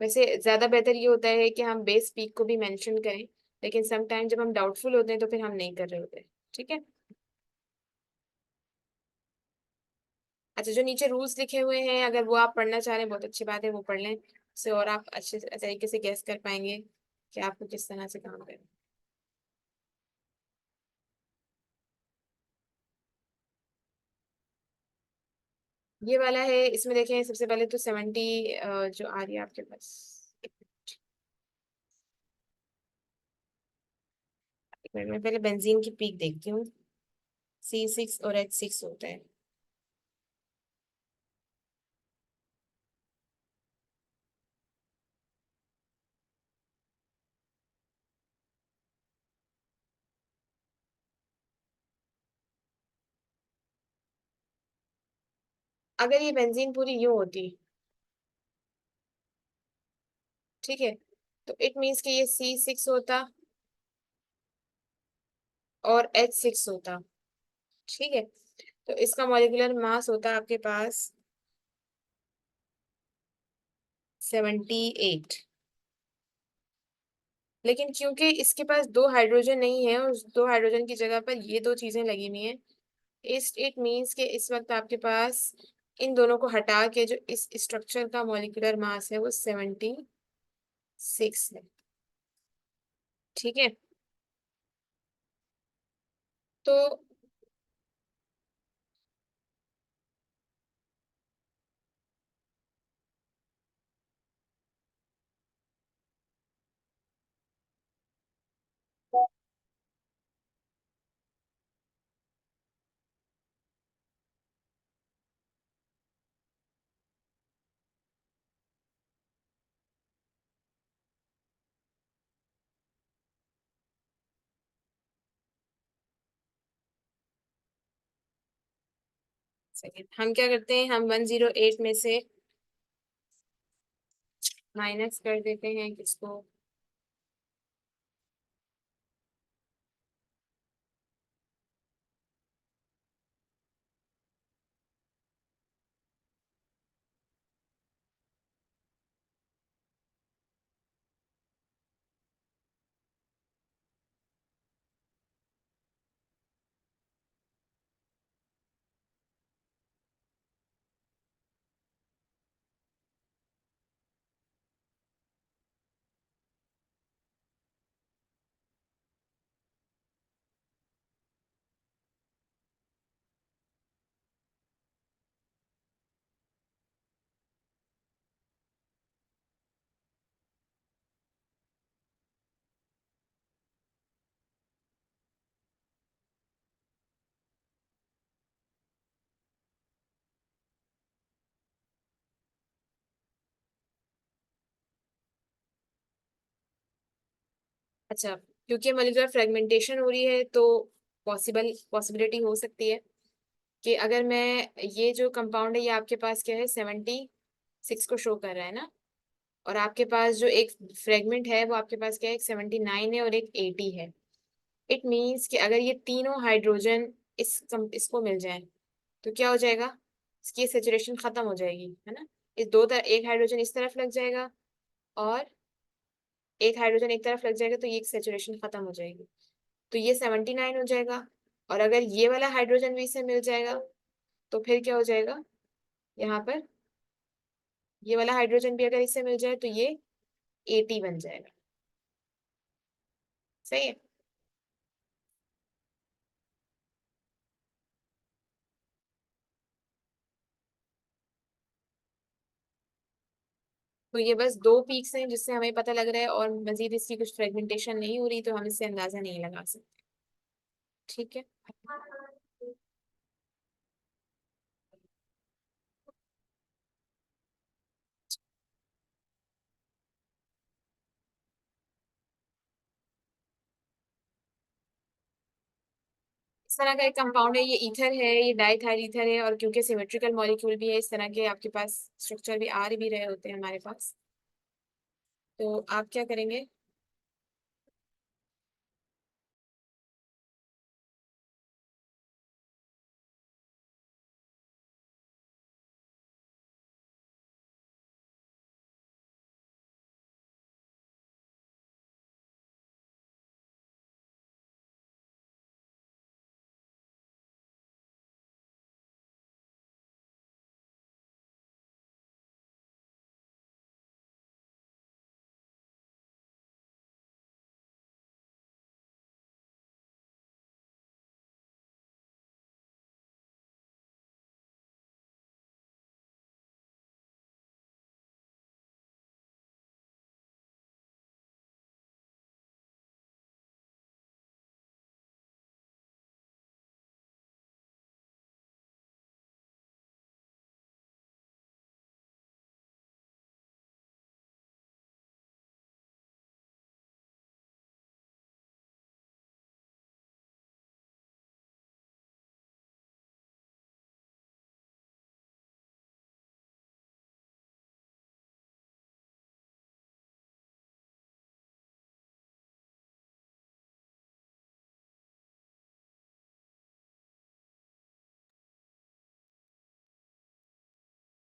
वैसे ज्यादा बेहतर ये होता है कि हम बेस पीक को भी मेंशन करें, लेकिन समटाइम जब हम डाउटफुल होते हैं तो फिर हम नहीं कर रहे होते हैं। ठीक है, अच्छा, जो नीचे रूल्स लिखे हुए हैं अगर वो आप पढ़ना चाह रहे हैं बहुत अच्छी बात है, वो पढ़ लें, उससे और आप अच्छे तरीके से गैस कर पाएंगे कि आपको किस तरह से काम करना। ये वाला है, इसमें देखें सबसे पहले तो 70 जो आ रही है आपके पास। एक मिनट में पहले बेंजीन की पीक देखती हूँ। C6 और H6 होता है। अगर ये बेंजीन पूरी यूं होती, ठीक है, तो इट मीन्स कि ये C6 होता और H6 होता, ठीक है। तो इसका मॉलिक्यूलर मास होता है आपके पास 78। लेकिन क्योंकि इसके पास दो हाइड्रोजन नहीं है और उस दो हाइड्रोजन की जगह पर ये दो चीजें लगी हुई हैं, इस इट मीन्स कि इस वक्त आपके पास इन दोनों को हटा के जो इस स्ट्रक्चर का मॉलिक्यूलर मास है वो 76 है, ठीक है। तो सेकेंड हम क्या करते हैं, हम 108 में से माइनस कर देते हैं किसको, अच्छा, क्योंकि मॉलिक्यूलर फ्रेगमेंटेशन हो रही है तो पॉसिबिलिटी हो सकती है कि अगर मैं, ये जो कंपाउंड है ये आपके पास क्या है 76 को शो कर रहा है ना, और आपके पास जो एक फ्रेगमेंट है वो आपके पास क्या है, एक 79 है और एक 80 है। इट मीन्स कि अगर ये तीनों हाइड्रोजन इसको मिल जाए तो क्या हो जाएगा, इसकी सेचुरेशन खत्म हो जाएगी, है ना। इस दो तरह, एक हाइड्रोजन इस तरफ लग जाएगा और एक हाइड्रोजन एक तरफ लग जाएगा तो ये सेचुरेशन खत्म हो जाएगी, तो ये 79 हो जाएगा। और अगर ये वाला हाइड्रोजन भी इसे मिल जाएगा तो फिर क्या हो जाएगा, यहाँ पर ये वाला हाइड्रोजन भी अगर इससे मिल जाए तो ये 80 बन जाएगा, सही है। तो ये बस दो पीक्स हैं जिससे हमें पता लग रहा है, और मजीद इसकी कुछ फ्रेगमेंटेशन नहीं हो रही तो हम इससे अंदाजा नहीं लगा सकते, ठीक है। इस तरह का एक कंपाउंड है, ये ईथर है, ये डाइथाइल ईथर है, और क्योंकि सिमेट्रिकल मॉलिक्यूल भी है, इस तरह के आपके पास स्ट्रक्चर भी आ भी रहे होते हैं हमारे पास। तो आप क्या करेंगे,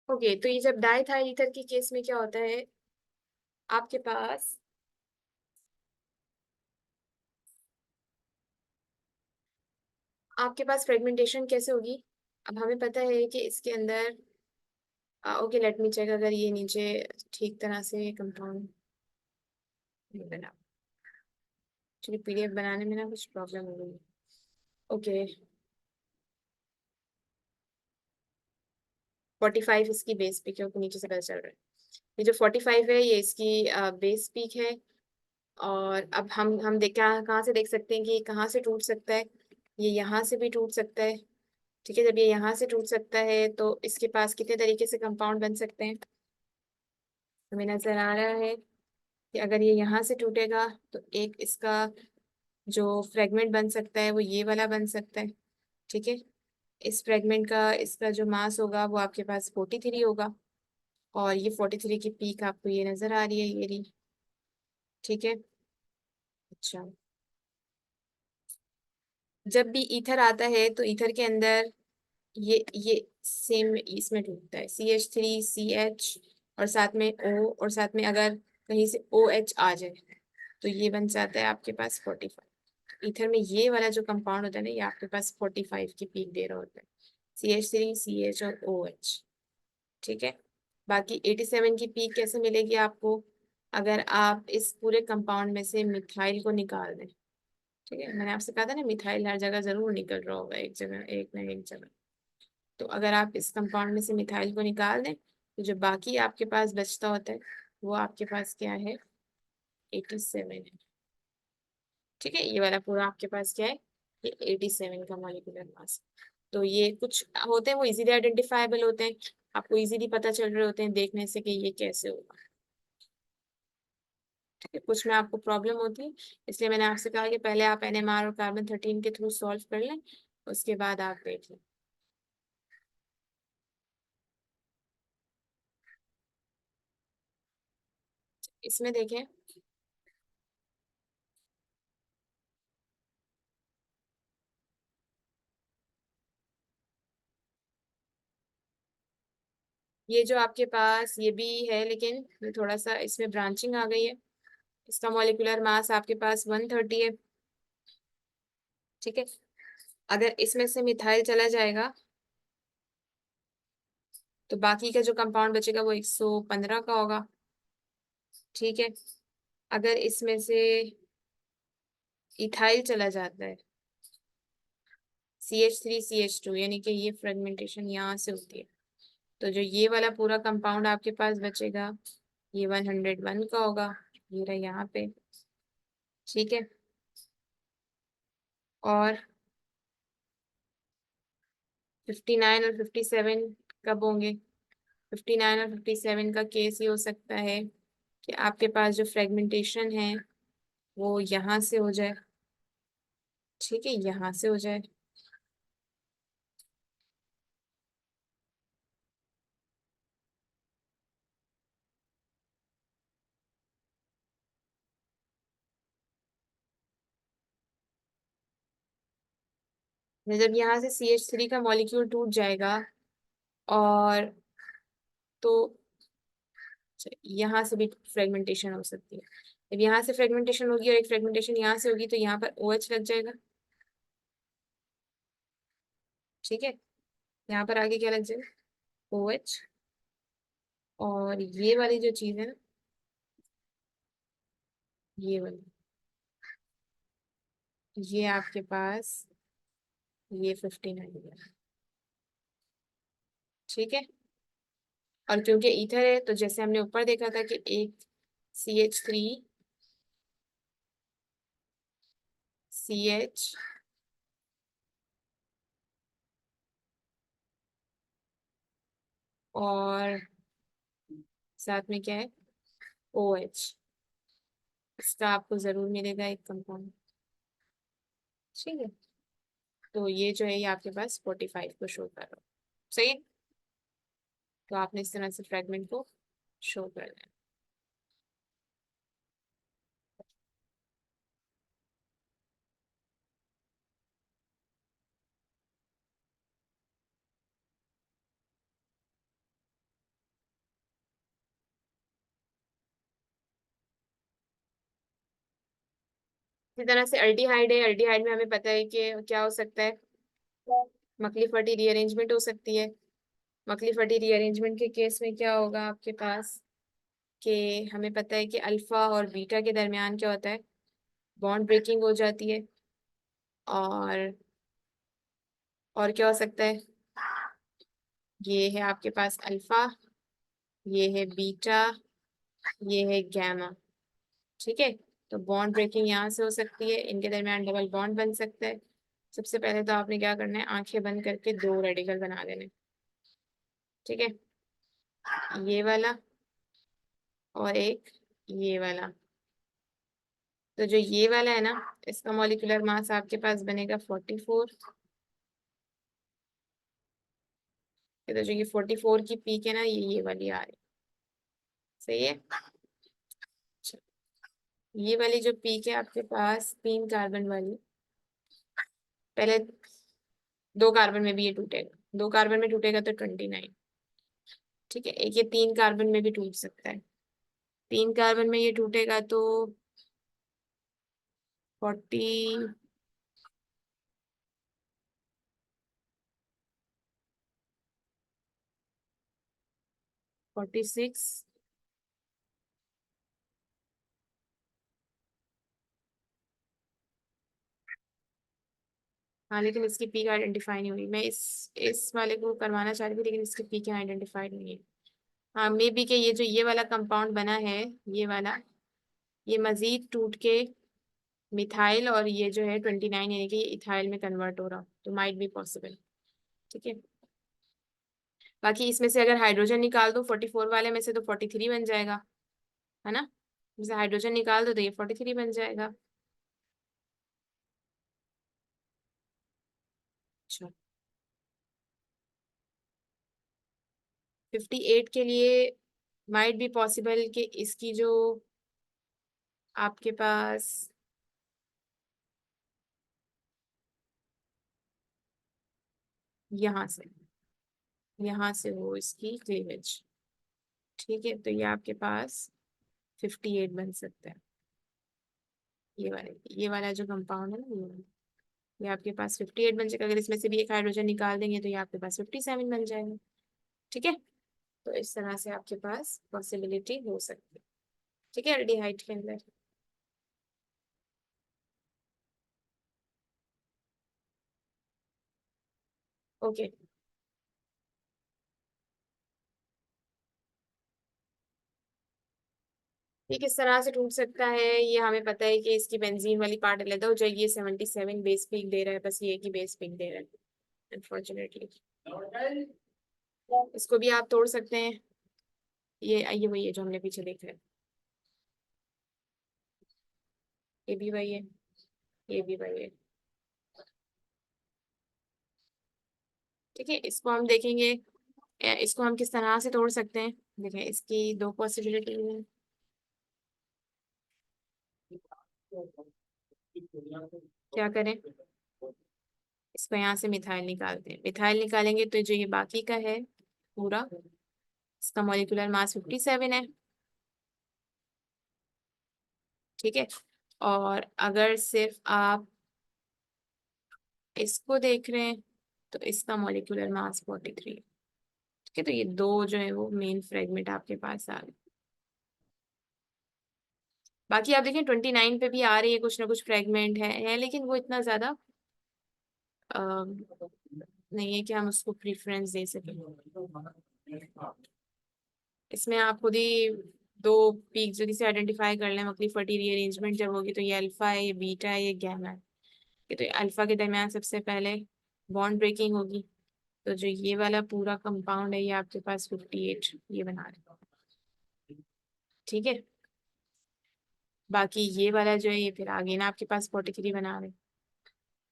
ओके, तो ये जब डाइथाइल ईथर के केस में क्या होता है, आपके पास फ्रेगमेंटेशन कैसे होगी। अब हमें पता है कि इसके अंदर ओके, लेट मी चेक अगर ये नीचे ठीक तरह से कंपाउंड बना। एक्चुअली पीडीएफ बनाने में ना कुछ प्रॉब्लम हो गई। ओके, 45 इसकी बेस पीक है, ऊपर नीचे से पता चल रहा है। ये जो 45 है ये इसकी बेस पीक है। और अब हम देख कहाँ से देख सकते हैं कि ये कहाँ से टूट सकता है। ये यहाँ से भी टूट सकता है। ठीक है, जब ये यहाँ से टूट सकता है तो इसके पास कितने तरीके से कंपाउंड बन सकते हैं। हमें नजर आ रहा है कि अगर ये यहाँ से टूटेगा तो एक इसका जो फ्रेगमेंट बन सकता है वो ये वाला बन सकता है। ठीक है, इस फ्रेगमेंट का इसका जो मास होगा वो आपके पास 43 होगा। और ये 43 की पीक आपको ये नजर आ रही है, ये रही। ठीक है, अच्छा, जब भी ईथर आता है तो ईथर के अंदर ये सेम इसमें टूटता है, CH3CH और साथ में O, और साथ में अगर कहीं से OH आ जाए तो ये बन जाता है आपके पास 45। ईथर में ये वाला जो कंपाउंड होता है ना, ये आपके पास 45 की पीक दे रहा होता है, CH3CH और OH। ठीक है, बाकी 87 की पीक कैसे मिलेगी आपको, अगर आप इस पूरे कंपाउंड में से मिथाइल को निकाल दें। ठीक है, मैंने आपसे कहा था ना मिथाइल हर जगह जरूर निकल रहा होगा, एक जगह एक ना एक जगह। तो अगर आप इस कंपाउंड में से मिथाइल को निकाल दें तो जो बाकी आपके पास बचता होता है वो आपके पास क्या है, 87 है। ठीक है, ये वाला पूरा आपके पास क्या है, ये 87 का मॉलिक्यूलर मास। तो ये कुछ होते हैं वो इजीली आइडेंटिफाइबल होते हैं, आपको इजीली पता चल रहे होते हैं देखने से कि ये कैसे होगा। ठीक है, कुछ में आपको प्रॉब्लम होती है, इसलिए मैंने आपसे कहा कि पहले आप NMR और कार्बन 13 के थ्रू सॉल्व कर लें, उसके बाद आप देख लें। इसमें देखें, ये जो आपके पास ये भी है, लेकिन थोड़ा सा इसमें ब्रांचिंग आ गई है। इसका मॉलिक्यूलर मास आपके पास 130 है। ठीक है, अगर इसमें से मिथाइल चला जाएगा तो बाकी का जो कंपाउंड बचेगा वो 115 का होगा। ठीक है, अगर इसमें से इथाइल चला जाता है, CH3CH2, यानी कि ये फ्रेगमेंटेशन यहाँ से होती है, तो जो ये वाला पूरा कंपाउंड आपके पास बचेगा ये 101 का होगा, ये रहा यहाँ पे। ठीक है, और 59 और 57 कब होंगे, 59 और 57 का केस ये हो सकता है कि आपके पास जो फ्रेगमेंटेशन है वो यहाँ से हो जाए। ठीक है, यहाँ से हो जाए। जब यहाँ से CH3 का मॉलिक्यूल टूट जाएगा और तो यहाँ से भी फ्रेगमेंटेशन हो सकती है। जब यहाँ से फ्रेगमेंटेशन होगी और एक फ्रेगमेंटेशन यहाँ से होगी तो यहाँ पर OH लग जाएगा। ठीक है, यहाँ पर आगे क्या लग जाएगा, OH। और ये वाली जो चीज है ना, ये वाली, ये आपके पास ये 59 है। ठीक है, और क्योंकि ईथर है तो जैसे हमने ऊपर देखा था कि एक CH3CH और साथ में क्या है, OH, इसका आपको जरूर मिलेगा एक कंपाउंड। ठीक है, तो ये जो है ये आपके पास 45 को शो कर रहा है। सही है? तो आपने इस तरह से फ्रेगमेंट को शो कर लिया। इसी तरह से अल्डिहाइड है, अल्डिहाइड में हमें पता है कि क्या हो सकता है, मकली फटी रीअरेंजमेंट हो सकती है। मकली फटी रीअरेंजमेंट के केस में क्या होगा आपके पास कि हमें पता है कि अल्फा और बीटा के दरमियान क्या होता है, बॉन्ड ब्रेकिंग हो जाती है। और क्या हो सकता है, ये है आपके पास अल्फा, ये है बीटा, ये है गैमा। ठीक है, तो बॉन्ड ब्रेकिंग यहाँ से हो सकती है, इनके दरमियान डबल बॉन्ड बन सकता है। सबसे पहले तो आपने क्या करना है, आंखें बंद करके दो रेडिकल बना देने। ठीक है, ये वाला और एक ये वाला। तो जो ये वाला है ना, इसका मॉलिक्यूलर मास आपके पास बनेगा 44। तो जो ये 44 की पीक है ना, ये वाली आ रही, सही है। अच्छा, ये वाली जो पीक है आपके पास 3 कार्बन वाली, पहले 2 कार्बन में भी ये टूटेगा, 2 कार्बन में टूटेगा तो 29। ठीक है, एक ये 3 कार्बन में भी टूट सकता है, 3 कार्बन में ये टूटेगा तो 40, 46। हाँ, लेकिन इसकी पीक आइडेंटिफाई नहीं हुई। मैं इस वाले को करवाना चाह रही थी, लेकिन इसकी पीक आइडेंटिफाइड नहीं है। हाँ, मे बी के ये जो ये वाला कंपाउंड बना है, ये वाला, ये मजीद टूट के मिथाइल और ये जो है 29 यानी कि ये इथाइल में कन्वर्ट हो रहा, तो माइट बी पॉसिबल। ठीक है, बाकी इसमें से अगर हाइड्रोजन निकाल दो 44 वाले में से तो 43 बन जाएगा, है ना। जैसे हाइड्रोजन निकाल दो तो ये 43 बन जाएगा। अच्छा, 58 के लिए माइट बी पॉसिबल कि इसकी जो आपके पास यहाँ से हो इसकी क्लीवेज। ठीक है, तो ये आपके पास 58 बन सकता है। ये वाला जो कंपाउंड है ना, ये आपके पास 58 बन जाएगा। अगर इसमें से भी एक हाइड्रोजन निकाल देंगे तो ये आपके पास 57 बन जाएगा। ठीक है, तो इस तरह से आपके पास पॉसिबिलिटी हो सकती है। ठीक है, एल्डिहाइड के अंदर। ओके, ये किस तरह से टूट सकता है, ये हमें पता है कि इसकी बेंजीन वाली पार्ट अलग हो जाएगी। ये 77 बेस पिक दे रहा है, बस ये एक ही बेस पिक दे रहा है अनफॉर्चुनेटली। इसको भी आप तोड़ सकते हैं, ये वही है जो हमने पीछे देखा है, ये भी वही है, ये भी वही है। ठीक है, इसको हम देखेंगे, इसको हम किस तरह से तोड़ सकते हैं। देखें, इसकी दो पॉसिबिलिटी है। क्या करें, इसको यहाँ से मिथाइल निकालते हैं। मिथाइल निकालेंगे तो जो ये बाकी का है पूरा, इसका मॉलिक्यूलर मास 57 है। ठीक है, और अगर सिर्फ आप इसको देख रहे हैं तो इसका मॉलिक्यूलर मास 43 है। ठीक है, तो ये दो जो है वो मेन फ्रेगमेंट आपके पास आ गए। बाकी आप देखें 29 पे भी आ रही है कुछ ना कुछ फ्रेगमेंट है, लेकिन वो इतना ज्यादा नहीं है कि हम उसको प्रीफरेंस दे सकें। इसमें आप खुद ही दो पीक जल्दी से आइडेंटिफाई कर लें। मकली फटी रीअरेंजमेंट जब होगी तो ये अल्फा है, ये बीटा है, ये गैमा है। तो ये अल्फा के दरमियान सबसे पहले बॉन्ड ब्रेकिंग होगी, तो जो ये वाला पूरा कंपाउंड है ये आपके पास 58 ये बना रहे हैं। ठीक है, बाकी ये वाला जो है ये फिर आगे ना आपके पास 43 बना रहे हैं।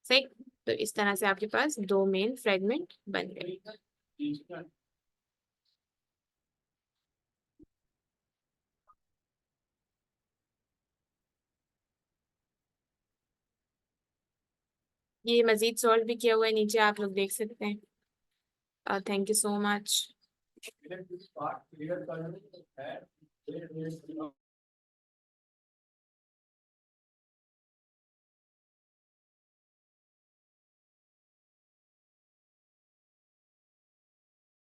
सही, तो इस तरह से आपके पास दो मेन फ्रेगमेंट बन गए। ये मजीद सॉल्व भी किया हुआ है नीचे, आप लोग देख सकते हैं। Thank you so much.